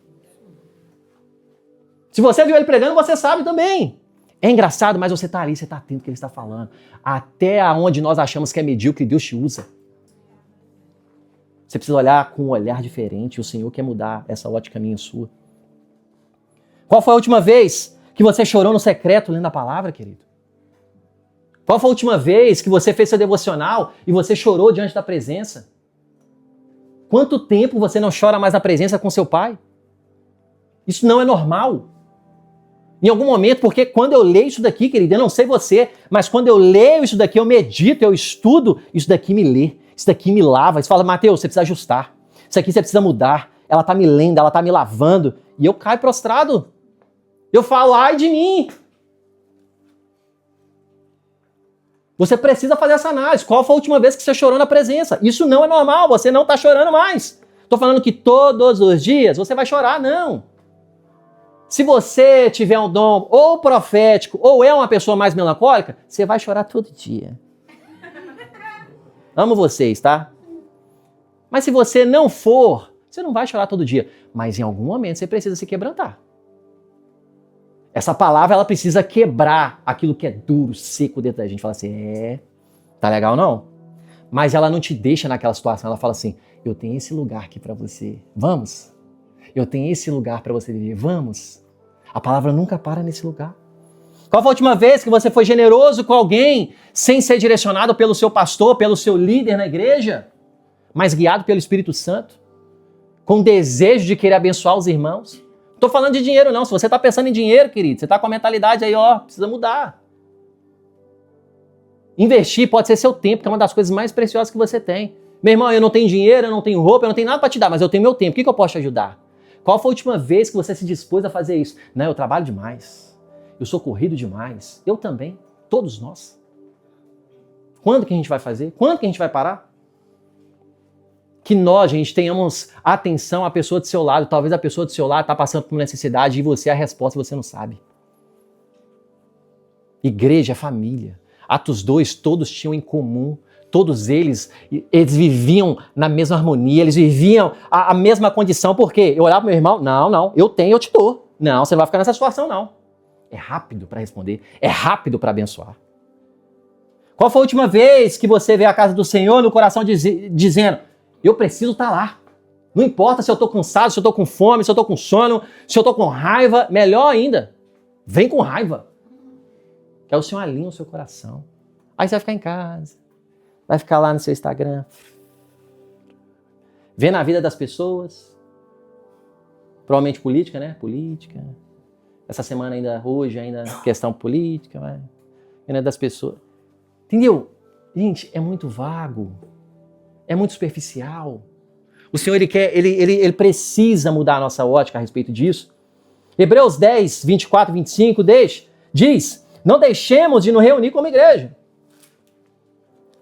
Se você viu ele pregando, você sabe também. É engraçado, mas você está ali, você está atento ao que ele está falando. Até aonde nós achamos que é medíocre, Deus te usa. Você precisa olhar com um olhar diferente. O Senhor quer mudar essa ótica minha sua. Qual foi a última vez que você chorou no secreto lendo a palavra, querido? Qual foi a última vez que você fez seu devocional e você chorou diante da presença? Quanto tempo você não chora mais na presença com seu pai? Isso não é normal. Em algum momento, porque quando eu leio isso daqui, querido, eu não sei você, mas quando eu leio isso daqui, eu medito, eu estudo, isso daqui me lê, isso daqui me lava. Você fala, Mateus, você precisa ajustar. Isso aqui você precisa mudar. Ela tá me lendo, ela tá me lavando. E eu caio prostrado. Eu falo, ai de mim. Você precisa fazer essa análise. Qual foi a última vez que você chorou na presença? Isso não é normal, você não está chorando mais. Estou falando que todos os dias você vai chorar, não. Se você tiver um dom ou profético ou é uma pessoa mais melancólica, você vai chorar todo dia. Amo vocês, tá? Mas se você não for, você não vai chorar todo dia. Mas em algum momento você precisa se quebrantar. Essa palavra, ela precisa quebrar aquilo que é duro, seco dentro da gente. Fala assim, tá legal não? Mas ela não te deixa naquela situação. Ela fala assim, eu tenho esse lugar aqui pra você. Vamos? Eu tenho esse lugar pra você viver. Vamos? A palavra nunca para nesse lugar. Qual foi a última vez que você foi generoso com alguém sem ser direcionado pelo seu pastor, pelo seu líder na igreja, mas guiado pelo Espírito Santo? Com desejo de querer abençoar os irmãos? Não tô falando de dinheiro não, se você tá pensando em dinheiro, querido, você tá com a mentalidade aí, precisa mudar. Investir pode ser seu tempo, que é uma das coisas mais preciosas que você tem. Meu irmão, eu não tenho dinheiro, eu não tenho roupa, eu não tenho nada para te dar, mas eu tenho meu tempo, o que eu posso te ajudar? Qual foi a última vez que você se dispôs a fazer isso? Não, eu trabalho demais, eu sou corrido demais, eu também, todos nós. Quando que a gente vai fazer? Quando que a gente vai parar? Que nós, gente, tenhamos atenção à pessoa do seu lado. Talvez a pessoa do seu lado está passando por uma necessidade e você é a resposta e você não sabe. Igreja é família. Atos 2, todos tinham em comum. Todos eles viviam na mesma harmonia, eles viviam a mesma condição. Por quê? Eu olhava para meu irmão, não, eu tenho, eu te dou. Não, você não vai ficar nessa situação, não. é rápido para responder, é rápido para abençoar. Qual foi a última vez que você veio à casa do Senhor no coração dizendo, eu preciso estar lá. Não importa se eu estou cansado, se eu estou com fome, se eu estou com sono, se eu estou com raiva, melhor ainda, vem com raiva. Que aí o Senhor alinha o seu coração. Aí você vai ficar em casa, vai ficar lá no seu Instagram, vendo a vida das pessoas, provavelmente política, né? Política. Essa semana hoje ainda questão política, vai. Ainda das pessoas. Entendeu? Gente, é muito vago, é muito superficial. O Senhor, ele precisa mudar a nossa ótica a respeito disso. Hebreus 10, 24 e 25 diz, não deixemos de nos reunir como igreja.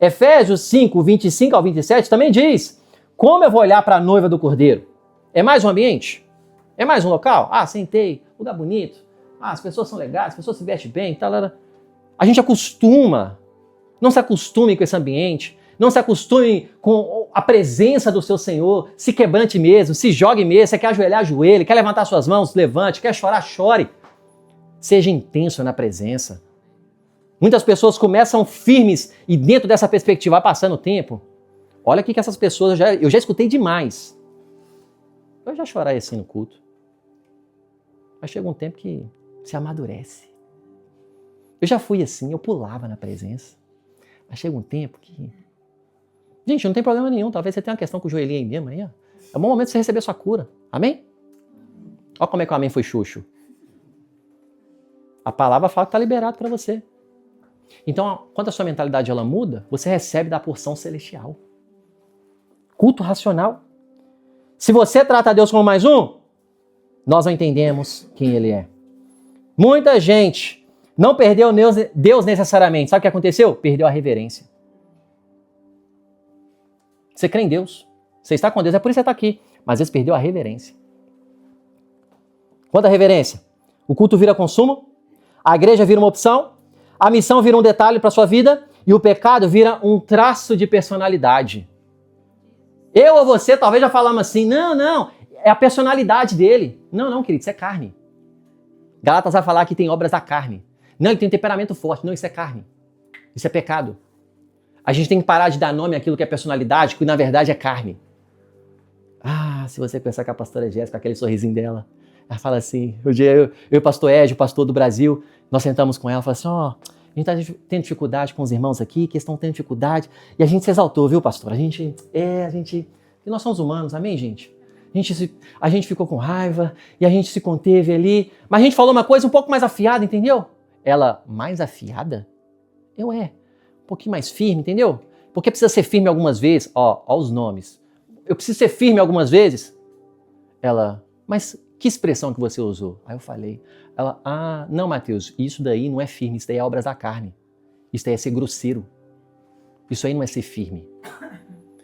Efésios 5, 25 ao 27 também diz, como eu vou olhar para a noiva do Cordeiro? É mais um ambiente? É mais um local? Ah, sentei, lugar bonito. Ah, as pessoas são legais, as pessoas se vestem bem. Tal. A gente acostuma. Não se acostume com esse ambiente. Não se acostume com a presença do seu Senhor. Se quebrante mesmo, se jogue mesmo. Você quer ajoelhar, ajoelhe. Quer levantar suas mãos, levante. Quer chorar, chore. Seja intenso na presença. Muitas pessoas começam firmes e dentro dessa perspectiva vai passando o tempo. Olha o que essas pessoas, eu já escutei demais. Eu já chorei assim no culto. Mas chega um tempo que se amadurece. Eu já fui assim, eu pulava na presença. Mas chega um tempo que... Gente, não tem problema nenhum. Talvez você tenha uma questão com o joelhinho aí mesmo. Aí, ó. É um bom momento de você receber sua cura. Amém? Olha como é que o amém foi xuxo. A palavra fala que está liberado para você. Então, quando a sua mentalidade ela muda, você recebe da porção celestial. Culto racional. Se você trata Deus como mais um, nós não entendemos quem Ele é. Muita gente não perdeu Deus necessariamente. Sabe o que aconteceu? Perdeu a reverência. Você crê em Deus. Você está com Deus, é por isso que você está aqui. Mas às vezes perdeu a reverência. Quanto à reverência? O culto vira consumo, a igreja vira uma opção, a missão vira um detalhe para a sua vida e o pecado vira um traço de personalidade. Eu ou você talvez já falamos assim, não, é a personalidade dele. Não, querido, isso é carne. Gálatas vai falar que tem obras da carne. Não, ele tem um temperamento forte. Não, isso é carne. Isso é pecado. A gente tem que parar de dar nome àquilo que é personalidade, que na verdade é carne. Ah, se você pensar com a pastora Jéssica, aquele sorrisinho dela, ela fala assim, eu e o pastor Ed, o pastor do Brasil, nós sentamos com ela, falamos assim, a gente está tendo dificuldade com os irmãos aqui, que estão tendo dificuldade, e a gente se exaltou, viu, pastor? E nós somos humanos, amém, gente? A gente ficou com raiva, e a gente se conteve ali, mas a gente falou uma coisa um pouco mais afiada, entendeu? Ela, mais afiada? Um pouquinho mais firme, entendeu? Porque precisa ser firme algumas vezes, ó os nomes. Eu preciso ser firme algumas vezes? Ela, mas que expressão que você usou? Aí eu falei, ela, não, Mateus, isso daí não é firme, isso daí é obras da carne. Isso daí é ser grosseiro. Isso aí não é ser firme.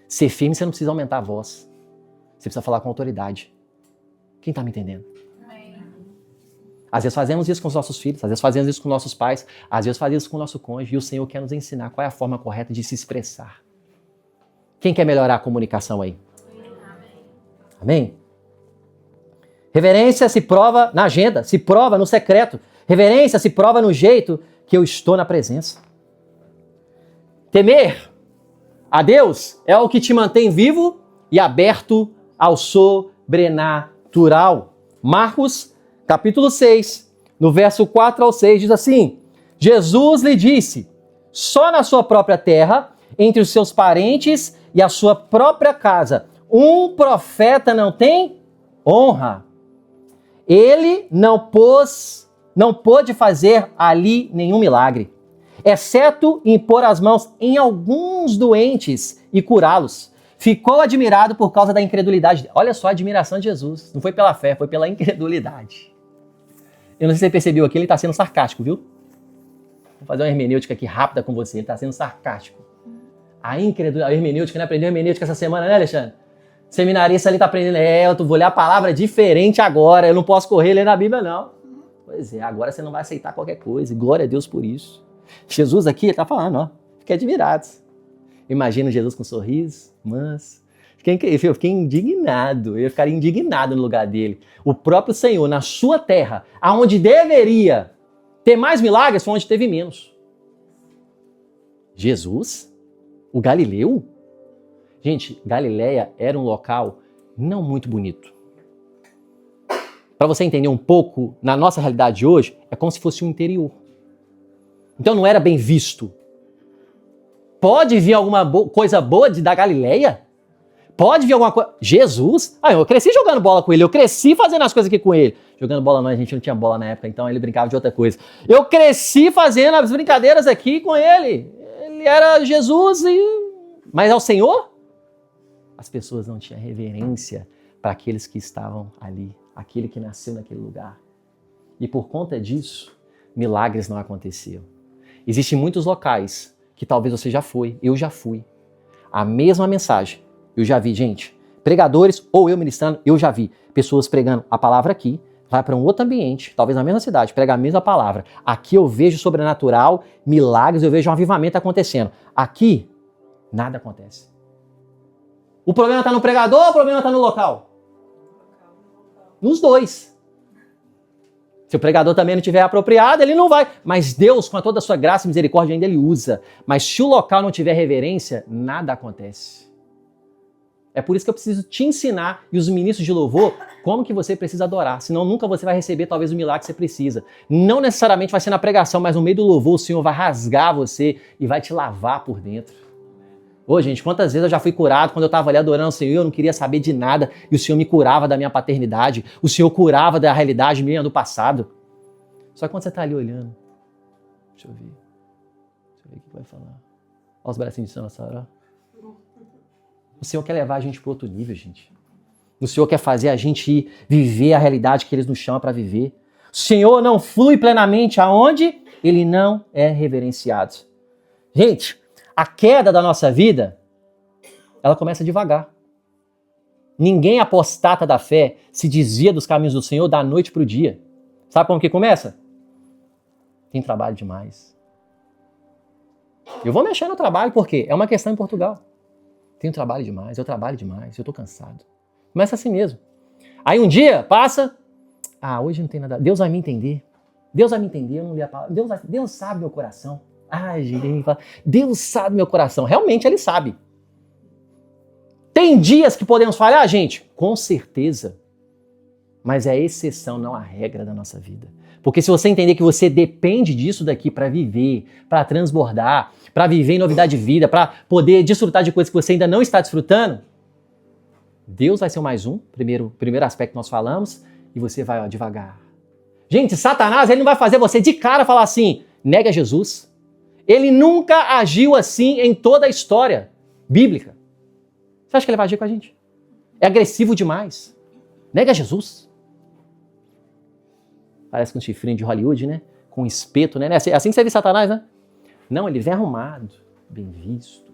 Ser firme, você não precisa aumentar a voz. Você precisa falar com autoridade. Quem está me entendendo? Às vezes fazemos isso com os nossos filhos, às vezes fazemos isso com nossos pais, às vezes fazemos isso com o nosso cônjuge, e o Senhor quer nos ensinar qual é a forma correta de se expressar. Quem quer melhorar a comunicação aí? Amém? Reverência se prova na agenda, se prova no secreto. Reverência se prova no jeito que eu estou na presença. Temer a Deus é o que te mantém vivo e aberto ao sobrenatural. Marcos, capítulo 6, no verso 4 ao 6, diz assim, Jesus lhe disse, só na sua própria terra, entre os seus parentes e a sua própria casa, um profeta não tem honra. Ele não pôde fazer ali nenhum milagre, exceto impor as mãos em alguns doentes e curá-los. Ficou admirado por causa da incredulidade. Olha só a admiração de Jesus. Não foi pela fé, foi pela incredulidade. Eu não sei se você percebeu aqui, ele está sendo sarcástico, viu? Vou fazer uma hermenêutica aqui rápida com você. Ele está sendo sarcástico. A hermenêutica, né? Aprendeu hermenêutica essa semana, né, Alexandre? Seminarista ali está aprendendo. Eu vou ler a palavra diferente agora. Eu não posso correr lendo a Bíblia, não. Pois é, agora você não vai aceitar qualquer coisa. Glória a Deus por isso. Jesus aqui, ele está falando, ó. Fiquei admirado. Imagina Jesus com um sorriso, manso. Eu fiquei indignado. Eu ficaria indignado no lugar dele. O próprio Senhor, na sua terra, aonde deveria ter mais milagres foi onde teve menos. Jesus? O Galileu? Gente, Galileia era um local não muito bonito. Para você entender um pouco, na nossa realidade de hoje, é como se fosse um interior. Então não era bem visto. Pode vir alguma coisa boa da Galileia? Pode vir alguma coisa... Jesus? Eu cresci jogando bola com ele, eu cresci fazendo as coisas aqui com ele. Jogando bola não, a gente não tinha bola na época, então ele brincava de outra coisa. Eu cresci fazendo as brincadeiras aqui com ele. Ele era Jesus Mas ao Senhor? As pessoas não tinham reverência para aqueles que estavam ali, aquele que nasceu naquele lugar. E por conta disso, milagres não aconteciam. Existem muitos locais que talvez você já foi, eu já fui. A mesma mensagem, eu já vi, gente, pregadores ou eu ministrando, eu já vi pessoas pregando a palavra aqui, vai para um outro ambiente, talvez na mesma cidade, prega a mesma palavra. Aqui eu vejo sobrenatural, milagres, eu vejo um avivamento acontecendo. Aqui, nada acontece. O problema está no pregador ou o problema está no local? Nos dois. Se o pregador também não tiver apropriado, ele não vai. Mas Deus, com toda a sua graça e misericórdia, ainda ele usa. Mas se o local não tiver reverência, nada acontece. É por isso que eu preciso te ensinar, e os ministros de louvor, como que você precisa adorar. Senão nunca você vai receber talvez o milagre que você precisa. Não necessariamente vai ser na pregação, mas no meio do louvor o Senhor vai rasgar você e vai te lavar por dentro. Ô, gente, quantas vezes eu já fui curado quando eu estava ali adorando o Senhor, eu não queria saber de nada, e o Senhor me curava da minha paternidade, o Senhor curava da realidade minha do passado. Só que quando você está ali olhando, deixa eu ver o que vai falar. Olha os bracinhos de São Sara. O Senhor quer levar a gente para outro nível, gente. O Senhor quer fazer a gente viver a realidade que Ele nos chama para viver. O Senhor não flui plenamente aonde Ele não é reverenciado. Gente, a queda da nossa vida, ela começa devagar. Ninguém apostata da fé se desvia dos caminhos do Senhor da noite para o dia. Sabe como que começa? Tem trabalho demais. Eu vou mexer no trabalho porque é uma questão em Portugal. Tenho trabalho demais, eu trabalho demais, eu estou cansado. Começa assim mesmo. Aí um dia passa, hoje não tem nada, Deus vai me entender. Deus vai me entender, eu não li a palavra. Deus sabe meu coração. Gente, Deus sabe meu coração. Realmente Ele sabe. Tem dias que podemos falhar, gente? Com certeza. Mas é a exceção, não a regra da nossa vida. Porque se você entender que você depende disso daqui para viver, para transbordar, para viver em novidade de vida, para poder desfrutar de coisas que você ainda não está desfrutando, Deus vai ser o mais um, primeiro aspecto que nós falamos, e você vai devagar. Gente, Satanás, ele não vai fazer você de cara falar assim, nega Jesus. Ele nunca agiu assim em toda a história bíblica. Você acha que ele vai agir com a gente? É agressivo demais. Nega Jesus. Parece com um chifrinho de Hollywood, né? Com um espeto, né? É assim que você vê Satanás, né? Não, ele vem arrumado, bem visto.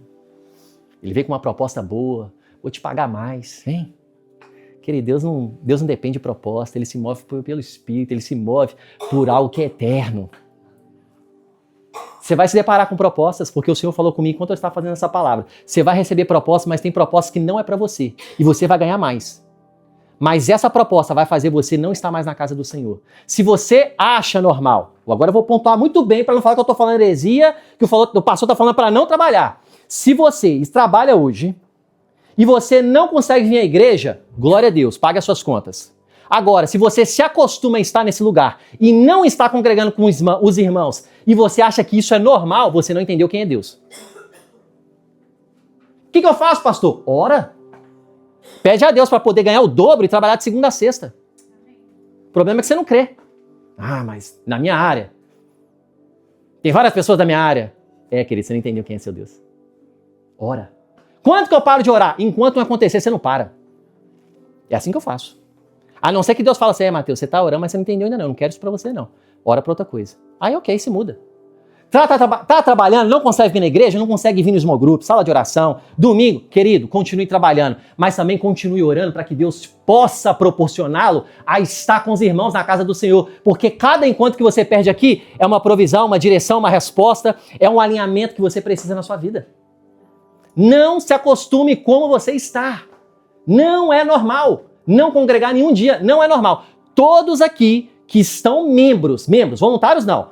Ele vem com uma proposta boa. Vou te pagar mais, hein? Querido, Deus não depende de proposta. Ele se move pelo Espírito. Ele se move por algo que é eterno. Você vai se deparar com propostas, porque o Senhor falou comigo enquanto eu estava fazendo essa palavra. Você vai receber propostas, mas tem propostas que não é para você. E você vai ganhar mais. Mas essa proposta vai fazer você não estar mais na casa do Senhor. Se você acha normal, agora eu vou pontuar muito bem para não falar que eu estou falando heresia, que o pastor está falando para não trabalhar. Se você trabalha hoje e você não consegue vir à igreja, glória a Deus, pague as suas contas. Agora, se você se acostuma a estar nesse lugar e não está congregando com os irmãos e você acha que isso é normal, você não entendeu quem é Deus. O que eu faço, pastor? Ora. Pede a Deus para poder ganhar o dobro e trabalhar de segunda a sexta. O problema é que você não crê. Mas na minha área. Tem várias pessoas da minha área. Querido, você não entendeu quem é seu Deus. Ora. Quanto que eu paro de orar? Enquanto não acontecer, você não para. É assim que eu faço. A não ser que Deus fala assim, Mateus, você está orando, mas você não entendeu ainda não. Eu não quero isso para você, não. Ora para outra coisa. Aí, ok, se muda. Tá trabalhando, não consegue vir na igreja, não consegue vir no small group, sala de oração, domingo, querido, continue trabalhando, mas também continue orando para que Deus possa proporcioná-lo a estar com os irmãos na casa do Senhor, porque cada encontro que você perde aqui é uma provisão, uma direção, uma resposta, é um alinhamento que você precisa na sua vida. Não se acostume como você está. Não é normal. Não congregar nenhum dia, não é normal. Todos aqui que estão membros, voluntários não,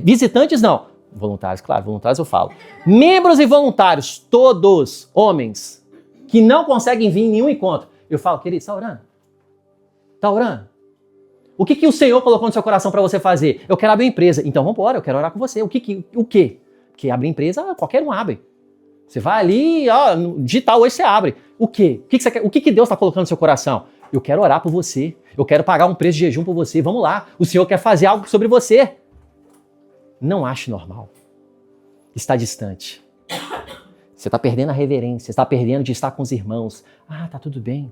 visitantes não, voluntários, claro, voluntários eu falo. Membros e voluntários, todos homens, que não conseguem vir em nenhum encontro. Eu falo, querido, está orando? Está orando? O que o Senhor colocou no seu coração para você fazer? Eu quero abrir empresa. Então vamos embora, eu quero orar com você. O quê? Porque abrir empresa, qualquer um abre. Você vai ali, digital, hoje você abre. O quê? O que você quer? O que Deus está colocando no seu coração? Eu quero orar por você. Eu quero pagar um preço de jejum por você. Vamos lá. O Senhor quer fazer algo sobre você. Não ache normal. Está distante. Você está perdendo a reverência. Você está perdendo de estar com os irmãos. Tá tudo bem.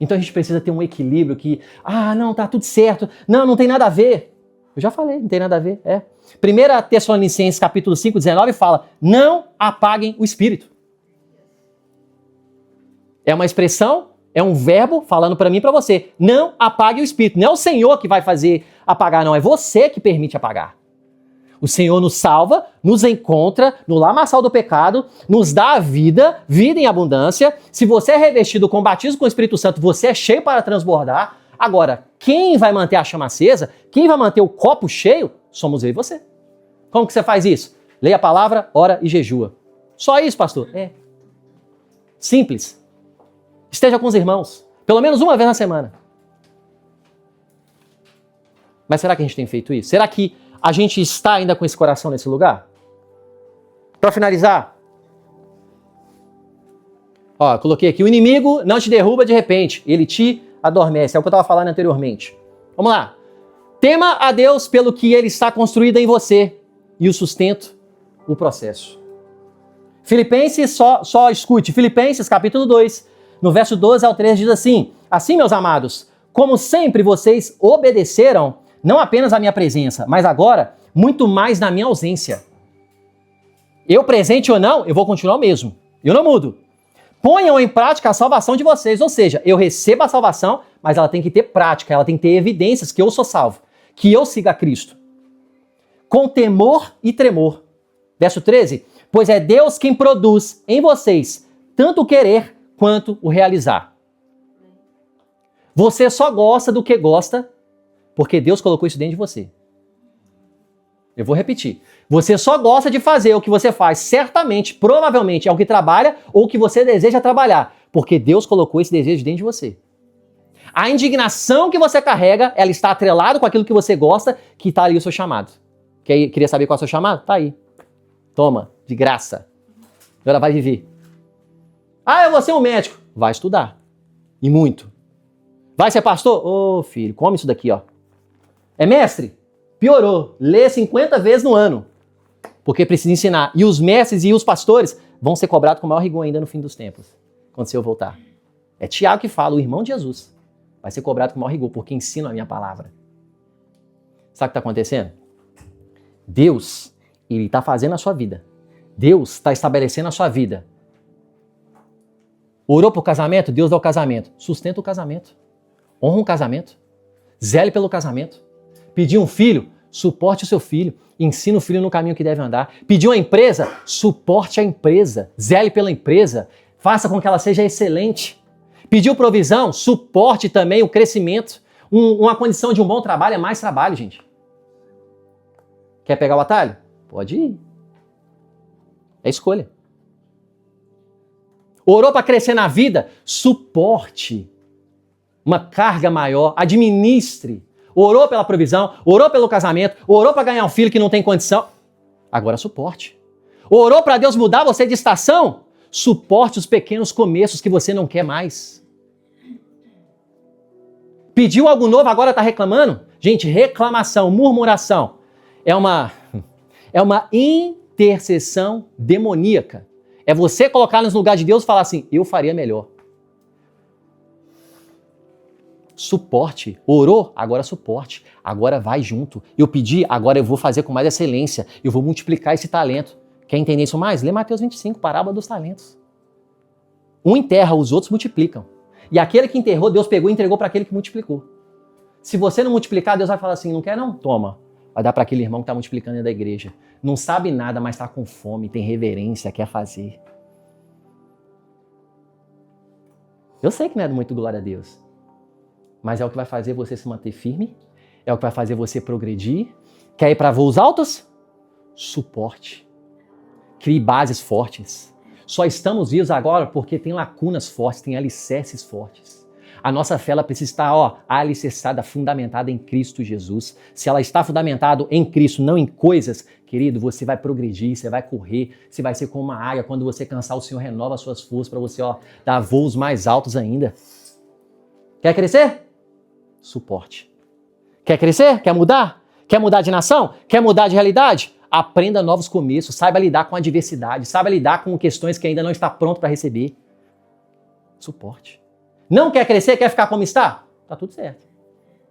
Então a gente precisa ter um equilíbrio que, não, tá tudo certo. Não tem nada a ver. Eu já falei, não tem nada a ver. 1 Tessalonicenses capítulo 5, 19 fala, não apaguem o espírito. É uma expressão, é um verbo falando para mim e para você. Não apague o espírito. Não é o Senhor que vai fazer apagar, não. É você que permite apagar. O Senhor nos salva, nos encontra no lamaçal do pecado, nos dá a vida em abundância. Se você é revestido com batismo com o Espírito Santo, você é cheio para transbordar. Agora, quem vai manter a chama acesa, quem vai manter o copo cheio, somos eu e você. Como que você faz isso? Leia a palavra, ora e jejua. Só isso, pastor? Simples. Esteja com os irmãos, pelo menos uma vez na semana. Mas será que a gente tem feito isso? Será que a gente está ainda com esse coração nesse lugar? Para finalizar, coloquei aqui, o inimigo não te derruba de repente, ele te adormece. É o que eu estava falando anteriormente. Vamos lá. Tema a Deus pelo que ele está construído em você e o sustento, o processo. Filipenses, só escute, Filipenses capítulo 2, no verso 12 ao 13 diz assim, assim, meus amados, como sempre vocês obedeceram, não apenas à minha presença, mas agora, muito mais na minha ausência. Eu presente ou não, eu vou continuar o mesmo. Eu não mudo. Ponham em prática a salvação de vocês, ou seja, eu recebo a salvação, mas ela tem que ter prática, ela tem que ter evidências que eu sou salvo, que eu siga a Cristo. Com temor e tremor. Verso 13, pois é Deus quem produz em vocês tanto o querer quanto o realizar. Você só gosta do que gosta porque Deus colocou isso dentro de você. Eu vou repetir. Você só gosta de fazer o que você faz, certamente, provavelmente, é o que trabalha ou o que você deseja trabalhar, porque Deus colocou esse desejo dentro de você. A indignação que você carrega, ela está atrelada com aquilo que você gosta, que está ali o seu chamado. Queria saber qual é o seu chamado? Tá aí. Toma, de graça. Agora vai viver. Eu vou ser um médico. Vai estudar. E muito. Vai ser pastor? Filho, come isso daqui, ó. É mestre? Piorou. Lê 50 vezes no ano. Porque precisa ensinar. E os mestres e os pastores vão ser cobrados com maior rigor ainda no fim dos tempos. Quando o Senhor voltar. É Tiago que fala, o irmão de Jesus. Vai ser cobrado com maior rigor, porque ensina a minha palavra. Sabe o que está acontecendo? Deus, Ele está fazendo a sua vida. Deus está estabelecendo a sua vida. Orou por casamento? Deus dá o casamento. Sustenta o casamento. Honra o casamento. Zele pelo casamento. Pediu um filho? Suporte o seu filho. Ensina o filho no caminho que deve andar. Pediu uma empresa? Suporte a empresa. Zele pela empresa. Faça com que ela seja excelente. Pediu provisão? Suporte também o crescimento. Uma condição de um bom trabalho é mais trabalho, gente. Quer pegar o atalho? Pode ir. É escolha. Orou para crescer na vida? Suporte uma carga maior. Administre. Orou pela provisão, orou pelo casamento, orou para ganhar um filho que não tem condição. Agora suporte. Orou para Deus mudar você de estação? Suporte os pequenos começos que você não quer mais. Pediu algo novo, agora está reclamando? Gente, reclamação, murmuração é uma intercessão demoníaca. É você colocar nos lugares de Deus e falar assim, eu faria melhor. Suporte. Orou? Agora suporte. Agora vai junto. Eu pedi, agora eu vou fazer com mais excelência. Eu vou multiplicar esse talento. Quer entender isso mais? Lê Mateus 25, parábola dos talentos. Um enterra, os outros multiplicam. E aquele que enterrou, Deus pegou e entregou para aquele que multiplicou. Se você não multiplicar, Deus vai falar assim, não quer não? Toma. Vai dar para aquele irmão que está multiplicando dentro da igreja. Não sabe nada, mas está com fome, tem reverência, quer fazer. Eu sei que não é muito glória a Deus. mas é o que vai fazer você se manter firme, é o que vai fazer você progredir. Quer ir para voos altos? Suporte. Crie bases fortes. Só estamos vivos agora porque tem lacunas fortes, tem alicerces fortes. A nossa fé ela precisa estar alicerçada, fundamentada em Cristo Jesus. Se ela está fundamentada em Cristo, não em coisas, querido, você vai progredir, você vai correr, você vai ser como uma águia. Quando você cansar, o Senhor renova as suas forças para você dar voos mais altos ainda. Quer crescer? Suporte. Quer crescer? Quer mudar? Quer mudar de nação? Quer mudar de realidade? Aprenda novos começos, saiba lidar com a adversidade, saiba lidar com questões que ainda não está pronto para receber. Suporte. Não quer crescer, quer ficar como está? Tá tudo certo.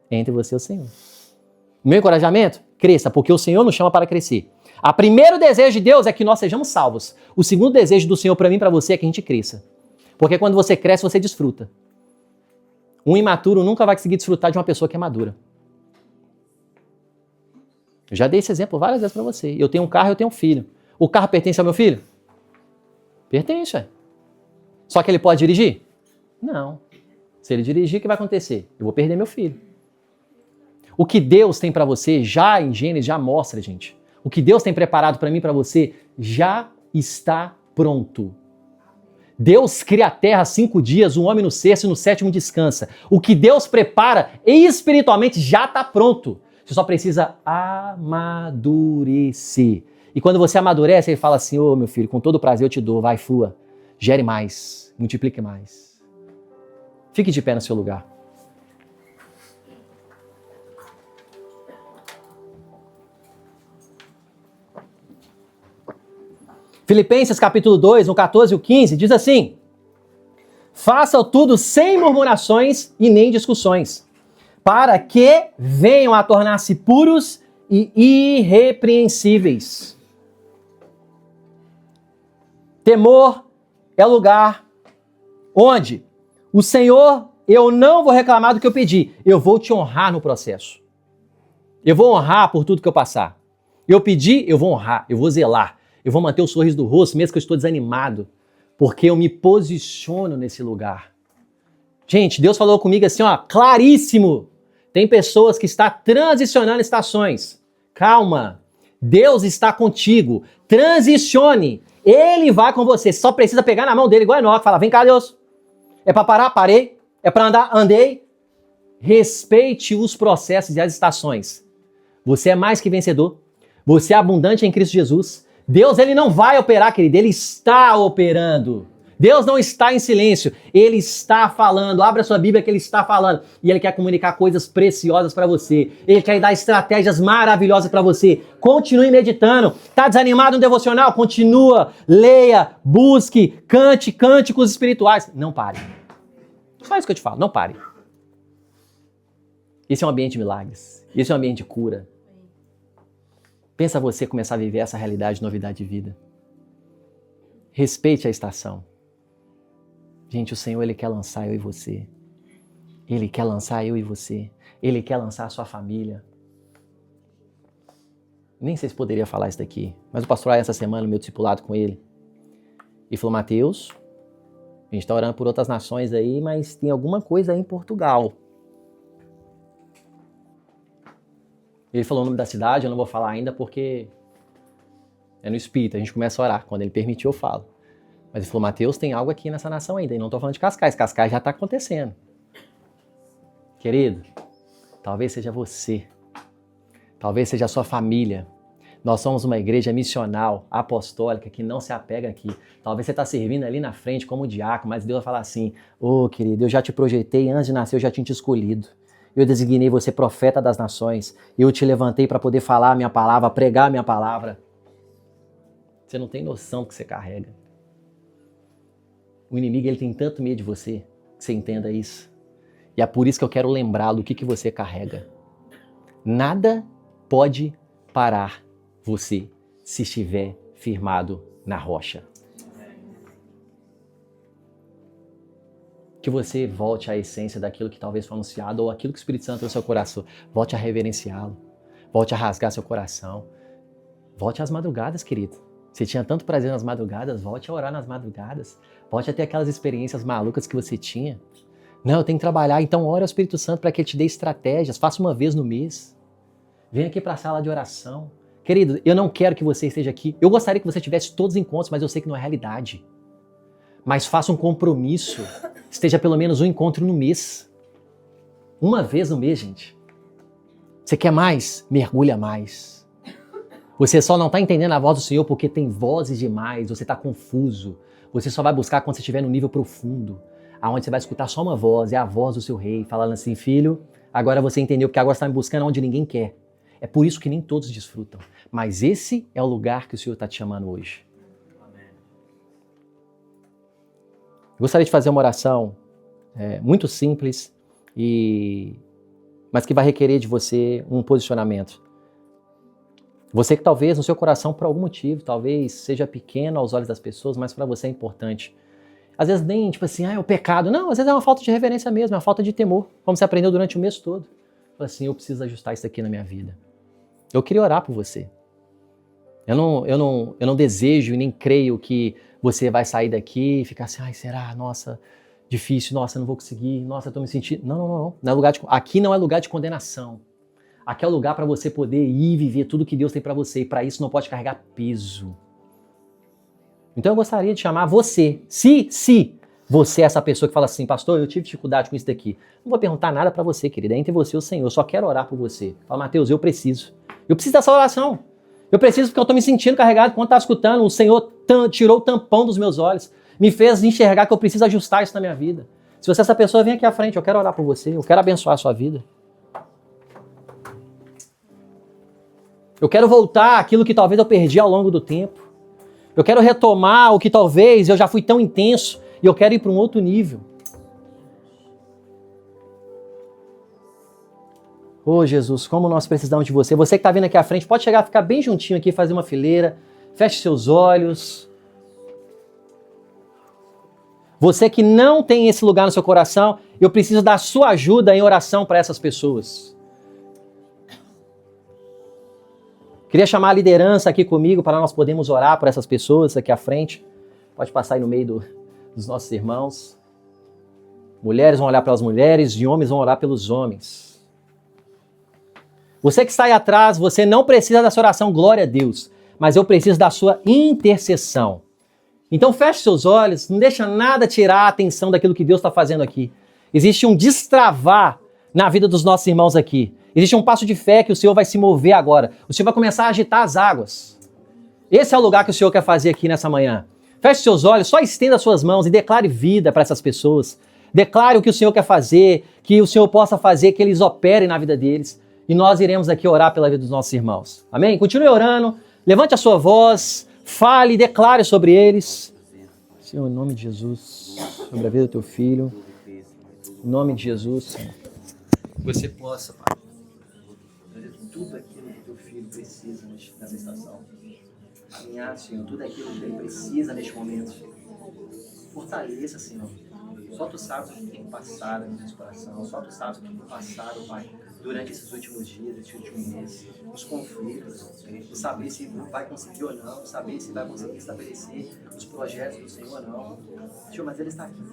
Entre você e o Senhor. Meu encorajamento? Cresça, porque o Senhor nos chama para crescer. O primeiro desejo de Deus é que nós sejamos salvos. O segundo desejo do Senhor para mim e para você é que a gente cresça. Porque quando você cresce, você desfruta. Um imaturo nunca vai conseguir desfrutar de uma pessoa que é madura. Eu já dei esse exemplo várias vezes para você. Eu tenho um carro, eu tenho um filho. O carro pertence ao meu filho? Pertence, ué. Só que ele pode dirigir? Não. Se ele dirigir, o que vai acontecer? Eu vou perder meu filho. O que Deus tem para você, já em Gênesis, já mostra, gente. O que Deus tem preparado para mim e para você, já está pronto. Deus cria a terra 5 dias, o homem no sexto e no sétimo descansa. O que Deus prepara espiritualmente já está pronto. Você só precisa amadurecer. E quando você amadurece, ele fala assim, ô meu filho, com todo prazer eu te dou, vai, flua, gere mais, multiplique mais. Fique de pé no seu lugar. Filipenses capítulo 2, no 14 e o 15, diz assim: façam tudo sem murmurações e nem discussões, para que venham a tornar-se puros e irrepreensíveis. Temor é o lugar onde o Senhor, eu não vou reclamar do que eu pedi, eu vou te honrar no processo. Eu vou honrar por tudo que eu passar. Eu pedi, eu vou honrar, eu vou zelar. Eu vou manter o sorriso do rosto, mesmo que eu estou desanimado, porque eu me posiciono nesse lugar. Gente, Deus falou comigo assim, claríssimo. Tem pessoas que estão transicionando estações. Calma. Deus está contigo. Transicione. Ele vai com você. Só precisa pegar na mão dele, igual Enoque. Fala, vem cá, Deus. É para parar? Parei. É para andar? Andei. Respeite os processos e as estações. Você é mais que vencedor. Você é abundante em Cristo Jesus. Deus, ele não vai operar, querido. Ele está operando. Deus não está em silêncio, Ele está falando. Abra sua Bíblia que Ele está falando. E Ele quer comunicar coisas preciosas para você. Ele quer dar estratégias maravilhosas para você. Continue meditando. Está desanimado no devocional? Continua, leia, busque, cante cânticos espirituais. Não pare. Só isso que eu te falo, não pare. Esse é um ambiente de milagres. Esse é um ambiente de cura. Pensa você começar a viver essa realidade de novidade de vida. Respeite a estação. Gente, o Senhor, Ele quer lançar eu e você. Ele quer lançar eu e você. Ele quer lançar a sua família. Nem sei se poderia falar isso daqui, mas o pastor essa semana, meu discipulado com ele, e falou, Mateus, a gente está orando por outras nações aí, mas tem alguma coisa aí em Portugal. Ele falou o nome da cidade, eu não vou falar ainda porque é no Espírito, a gente começa a orar. Quando ele permitiu, eu falo. Mas ele falou, Mateus, tem algo aqui nessa nação ainda. E não estou falando de Cascais. Cascais já está acontecendo. Querido, talvez seja você. Talvez seja a sua família. Nós somos uma igreja missional, apostólica, que não se apega aqui. Talvez você está servindo ali na frente como diácono, mas Deus vai falar assim, querido, eu já te projetei, antes de nascer eu já tinha te escolhido. Eu designei você profeta das nações. Eu te levantei para poder falar a minha palavra, pregar a minha palavra. Você não tem noção do que você carrega. O inimigo, ele tem tanto medo de você, que você entenda isso. E é por isso que eu quero lembrá-lo do que você carrega. Nada pode parar você se estiver firmado na rocha. Que você volte à essência daquilo que talvez foi anunciado ou aquilo que o Espírito Santo no seu coração. Volte a reverenciá-lo. Volte a rasgar seu coração. Volte às madrugadas, querido. Você tinha tanto prazer nas madrugadas, volte a orar nas madrugadas. Volte a ter aquelas experiências malucas que você tinha. Não, eu tenho que trabalhar. Então ore ao Espírito Santo para que ele te dê estratégias. Faça uma vez no mês. Venha aqui para a sala de oração. Querido, eu não quero que você esteja aqui. Eu gostaria que você tivesse todos os encontros, mas eu sei que não é realidade. Mas faça um compromisso. Esteja pelo menos um encontro no mês. Uma vez no mês, gente. Você quer mais? Mergulha mais. Você só não está entendendo a voz do Senhor porque tem vozes demais. Você está confuso. Você só vai buscar quando você estiver no nível profundo. Aonde você vai escutar só uma voz. É a voz do seu rei. Falando assim, filho, agora você entendeu porque agora você está me buscando onde ninguém quer. É por isso que nem todos desfrutam. Mas esse é o lugar que o Senhor está te chamando hoje. Gostaria de fazer uma oração muito simples, mas que vai requerer de você um posicionamento. Você que talvez no seu coração, por algum motivo, talvez seja pequeno aos olhos das pessoas, mas para você é importante. Às vezes nem tipo assim, é o pecado. Não, às vezes é uma falta de reverência mesmo, é uma falta de temor, como você aprendeu durante o mês todo. Fala assim, eu preciso ajustar isso aqui na minha vida. Eu queria orar por você. Eu não desejo e nem creio que você vai sair daqui e ficar assim, ai, será? Nossa, difícil, nossa, não vou conseguir, nossa, eu tô me sentindo... Não. Não é lugar aqui não é lugar de condenação. Aqui é o lugar para você poder ir viver tudo que Deus tem para você. E para isso não pode carregar peso. Então eu gostaria de chamar você. Se você é essa pessoa que fala assim, pastor, eu tive dificuldade com isso daqui. Não vou perguntar nada para você, querida. É entre você e o Senhor. Eu só quero orar por você. Fala, Mateus, eu preciso. Eu preciso dessa oração. Eu preciso porque eu estou me sentindo carregado quando está escutando. O Senhor tirou o tampão dos meus olhos. Me fez enxergar que eu preciso ajustar isso na minha vida. Se você é essa pessoa, vem aqui à frente. Eu quero orar por você. Eu quero abençoar a sua vida. Eu quero voltar aquilo que talvez eu perdi ao longo do tempo. Eu quero retomar o que talvez eu já fui tão intenso e eu quero ir para um outro nível. Ô Jesus, como nós precisamos de você. Você que está vindo aqui à frente, pode chegar, ficar bem juntinho aqui, fazer uma fileira. Feche seus olhos. Você que não tem esse lugar no seu coração, eu preciso da sua ajuda em oração para essas pessoas. Queria chamar a liderança aqui comigo para nós podermos orar por essas pessoas aqui à frente. Pode passar aí no meio dos nossos irmãos. Mulheres vão olhar pelas mulheres e homens vão orar pelos homens. Você que está aí atrás, você não precisa dessa oração, glória a Deus, mas eu preciso da sua intercessão. Então feche seus olhos, não deixa nada tirar a atenção daquilo que Deus está fazendo aqui. Existe um destravar na vida dos nossos irmãos aqui. Existe um passo de fé que o Senhor vai se mover agora. O Senhor vai começar a agitar as águas. Esse é o lugar que o Senhor quer fazer aqui nessa manhã. Feche seus olhos, só estenda as suas mãos e declare vida para essas pessoas. Declare o que o Senhor quer fazer, que o Senhor possa fazer, que eles operem na vida deles. E nós iremos aqui orar pela vida dos nossos irmãos. Amém? Continue orando, levante a sua voz, fale, declare sobre eles. Senhor, em nome de Jesus, sobre a vida do teu filho, em nome de Jesus, Senhor. Você possa, Pai, trazer tudo aquilo que teu filho precisa nessa estação. Alinhar, Senhor, tudo aquilo que ele precisa neste momento. Fortaleça, Senhor. Só tu sabes o que tem passado no nosso coração. Só tu sabes o que tem passado, Pai, durante esses últimos dias, esse último mês. Os conflitos, de saber se vai conseguir ou não, saber se vai conseguir estabelecer os projetos do Senhor ou não. Senhor, mas Ele está aqui.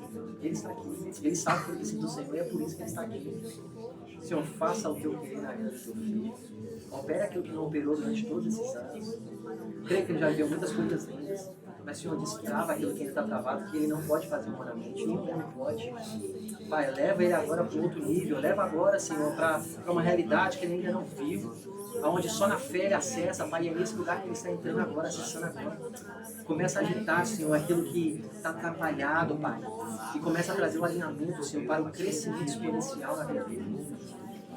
Ele está aqui. Ele sabe o que precisa do Senhor e é por isso que Ele está aqui. Senhor, faça o teu querer na vida do teu filho. Opera aquilo que não operou durante todos esses anos. Creio que Ele já viu muitas coisas lindas. Mas, Senhor, destrava aquilo que ele está travado, que ele não pode fazer humanamente, nem como pode. Pai, leva ele agora para outro nível, leva agora, Senhor, para uma realidade que ele ainda não viu, onde só na fé ele acessa, Pai, e é nesse lugar que ele está entrando agora, acessando agora. Começa a agitar, Senhor, aquilo que está atrapalhado, Pai, e começa a trazer o alinhamento, Senhor, para o crescimento exponencial na vida dele.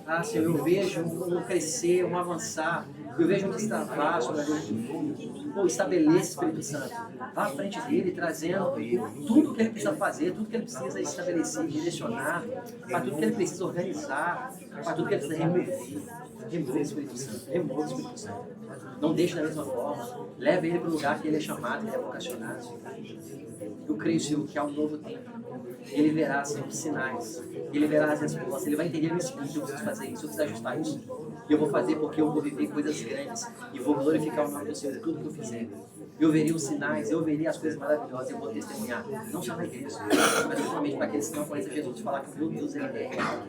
Ah, Senhor, eu vejo um crescer, um avançar. Eu vejo um destravar sobre a vida do filho. Pô, estabeleça, Espírito Santo. Vá à frente dele, trazendo tudo que ele precisa fazer, tudo que ele precisa estabelecer, direcionar, para tudo que ele precisa organizar, para tudo que ele precisa remover. Remova o Espírito Santo. Remova o Espírito Santo. Não deixe da mesma forma. Leve ele para o lugar que ele é chamado, que ele é vocacionado. Eu creio, Senhor, que há um novo tempo. Ele verá, Senhor, os sinais. Ele verá as respostas. Ele vai entender no Espírito, eu preciso fazer isso, eu preciso ajustar isso. E eu vou fazer porque eu vou viver coisas grandes. E vou glorificar o nome do Senhor em tudo que eu fizer. eu veria os sinais, eu veria as coisas maravilhosas, eu vou testemunhar, não só na igreja, mas principalmente para aqueles que não conhecem Jesus, falar que o meu Deus ele é real,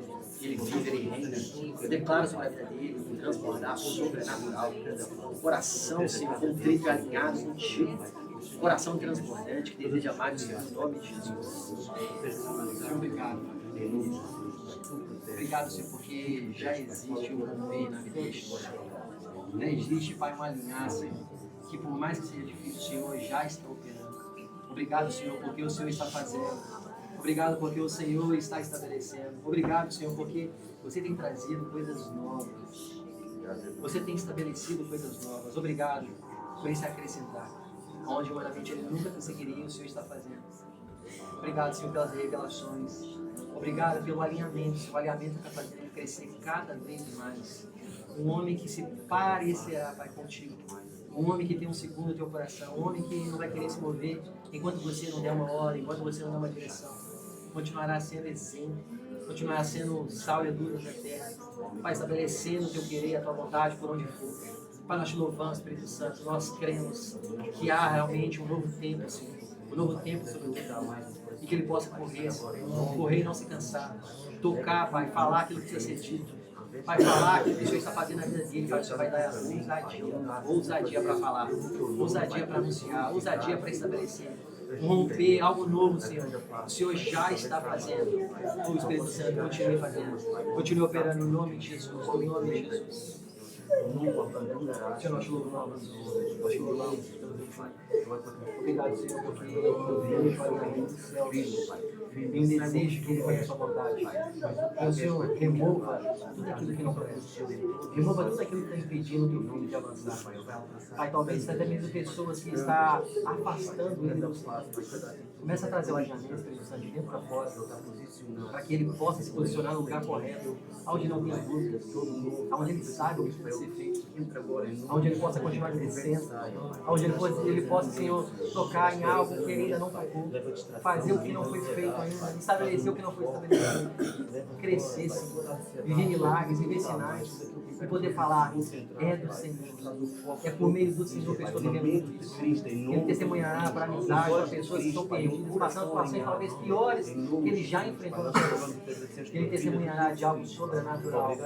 ele vive, ele reina. Eu declaro sobre a vida dele, um transbordar sobrenatural, o coração, Senhor, contrito e alinhado contigo, coração transbordante que deseja mais do Senhor, em nome de Jesus. Obrigado, obrigado, Senhor, porque já existe um romper na vida deste coração. Já existe, Pai, uma alinhar, Senhor, que por mais que seja difícil, o Senhor já está operando. Obrigado, Senhor, porque o Senhor está fazendo. Obrigado porque o Senhor está estabelecendo. Obrigado, Senhor, porque você tem trazido coisas novas. Você tem estabelecido coisas novas. Obrigado por esse acrescentar. Onde humanamente ele nunca conseguiria, o Senhor está fazendo. Obrigado, Senhor, pelas revelações. Obrigado pelo alinhamento. O alinhamento está fazendo ele crescer cada vez mais. Um homem que se parecerá, Pai, contigo. Um homem que tem um segundo no teu coração. Um homem que não vai querer se mover enquanto você não der uma hora, enquanto você não der uma direção. Continuará sendo exemplo. Continuará sendo sal e luz da terra. Pai, estabelecendo o teu querer e a tua vontade por onde for. Pai, nós te louvamos, Espírito Santo. Nós cremos que há realmente um novo tempo, Senhor. Um novo tempo sobre o tempo. E que ele possa correr, Senhor. Correr e não se cansar. Tocar, Pai. Falar aquilo que precisa ser dito. Vai falar que o Senhor está fazendo na vida dele, Pai, você vai dar ousadia para falar, ousadia para anunciar, ousadia para estabelecer, romper algo novo, Senhor. O Senhor já está fazendo. O Espírito Santo continue fazendo, continue operando no nome de Jesus, no nome de Jesus. Senhor, nós te louvamos, nós te louvamos. Obrigado, Senhor, porque eu vejo alinhamento do céu, e um desejo que ele faça a sua vontade. Que o Senhor remova tudo aquilo que não protege. Remova tudo aquilo que está impedindo o teu filho de avançar. Pai, talvez até mesmo pessoas que está afastando ele do Senhor. Começa a trazer o alinhamento, Espírito Santo, de dentro para fora, para que ele possa se posicionar no lugar correto, onde não tenha dúvidas, onde ele sabe o que precisa ser feito, onde ele possa continuar crescendo, onde ele possa, Senhor, tocar em algo que ele ainda não tocou, fazer o que não foi feito ainda, estabelecer o que não foi estabelecido, crescer, Senhor, viver milagres, viver sinais, e poder falar, é do Senhor, é por meio do Senhor que eu estou vivendo isso. Ele testemunhará para amizade, para pessoas que estão perdidas, passando situações talvez piores que ele já enfrentou na sua vida. Ele testemunhará de algo sobrenatural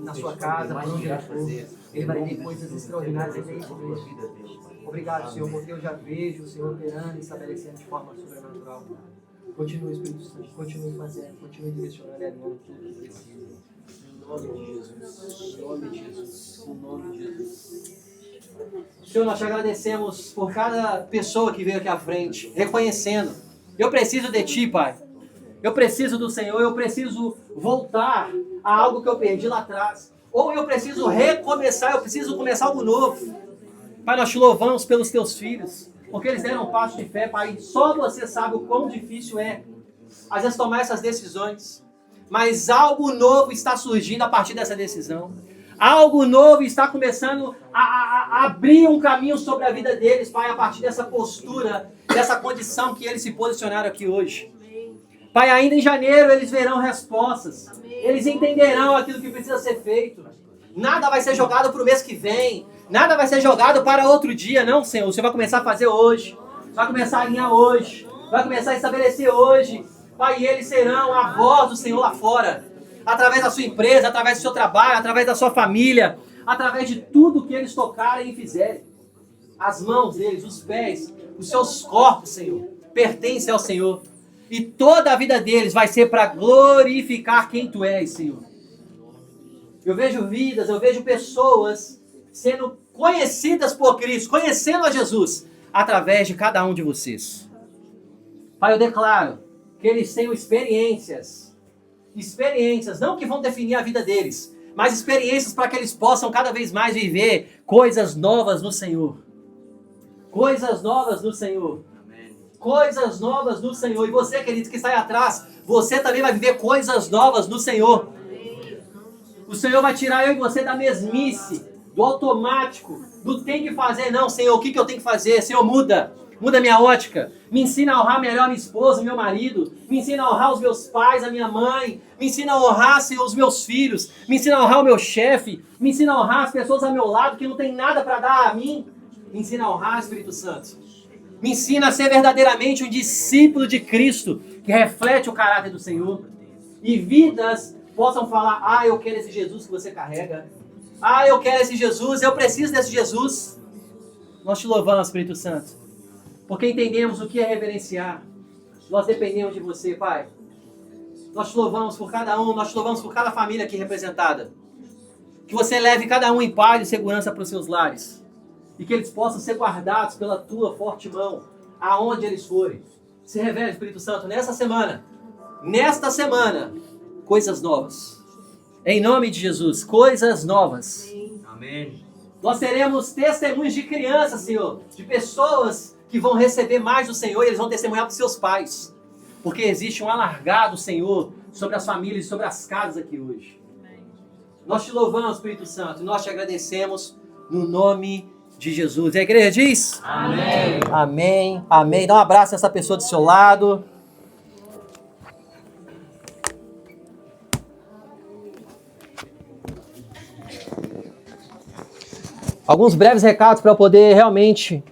na sua casa, por onde ele for. Ele vai ver coisas extraordinárias em sua vida. Obrigado, Senhor, porque eu já vejo o Senhor operando e estabelecendo de forma sobrenatural. Continue, Espírito Santo, continue fazendo, continue direcionando e alinhando tudo que precisa. Em nome de Jesus, em nome de Jesus, em nome de Jesus. Senhor, nós te agradecemos por cada pessoa que veio aqui à frente, reconhecendo. Eu preciso de Ti, Pai. Eu preciso do Senhor, eu preciso voltar a algo que eu perdi lá atrás. Ou eu preciso recomeçar, eu preciso começar algo novo. Pai, nós te louvamos pelos Teus filhos, porque eles deram um passo de fé, Pai. Só você sabe o quão difícil é, às vezes, tomar essas decisões. Mas algo novo está surgindo a partir dessa decisão. Algo novo está começando a abrir um caminho sobre a vida deles, Pai, a partir dessa postura, dessa condição que eles se posicionaram aqui hoje. Pai, ainda em janeiro eles verão respostas. Eles entenderão aquilo que precisa ser feito. Nada vai ser jogado para o mês que vem. Nada vai ser jogado para outro dia. Não, Senhor. Você vai começar a fazer hoje. Vai começar a alinhar hoje. Vai começar a estabelecer hoje. Pai, e eles serão a voz do Senhor lá fora. Através da sua empresa, através do seu trabalho, através da sua família. Através de tudo que eles tocarem e fizerem. As mãos deles, os pés, os seus corpos, Senhor, pertencem ao Senhor. E toda a vida deles vai ser para glorificar quem Tu és, Senhor. Eu vejo vidas, eu vejo pessoas sendo conhecidas por Cristo, conhecendo a Jesus, através de cada um de vocês. Pai, eu declaro que eles tenham experiências, não que vão definir a vida deles, mas experiências para que eles possam cada vez mais viver coisas novas no Senhor. Coisas novas no Senhor. Coisas novas no Senhor. E você, querido, que está aí atrás, você também vai viver coisas novas no Senhor. O Senhor vai tirar eu e você da mesmice, do automático, do tem que fazer. Não, Senhor, o que eu tenho que fazer? Senhor, muda minha ótica. Me ensina a honrar melhor minha esposa, meu marido. Me ensina a honrar os meus pais, a minha mãe. Me ensina a honrar, Senhor, os meus filhos. Me ensina a honrar o meu chefe. Me ensina a honrar as pessoas ao meu lado que não tem nada para dar a mim. Me ensina a honrar, Espírito Santo. Me ensina a ser verdadeiramente um discípulo de Cristo, que reflete o caráter do Senhor. E vidas possam falar, eu quero esse Jesus que você carrega. Eu quero esse Jesus, eu preciso desse Jesus. Nós te louvamos, Espírito Santo, porque entendemos o que é reverenciar. Nós dependemos de você, Pai. Nós te louvamos por cada um, nós te louvamos por cada família aqui representada. Que você leve cada um em paz e segurança para os seus lares. E que eles possam ser guardados pela tua forte mão, aonde eles forem. Se revela, Espírito Santo, nesta semana, coisas novas. Em nome de Jesus, coisas novas. Amém. Nós teremos testemunhos de crianças, Senhor, de pessoas que vão receber mais do Senhor e eles vão testemunhar para os seus pais. Porque existe um alargado, Senhor, sobre as famílias e sobre as casas aqui hoje. Nós te louvamos, Espírito Santo, e nós te agradecemos no nome de Jesus. E a igreja diz? Amém. Amém, amém. Dá um abraço nessa pessoa do seu lado. Alguns breves recados para eu poder realmente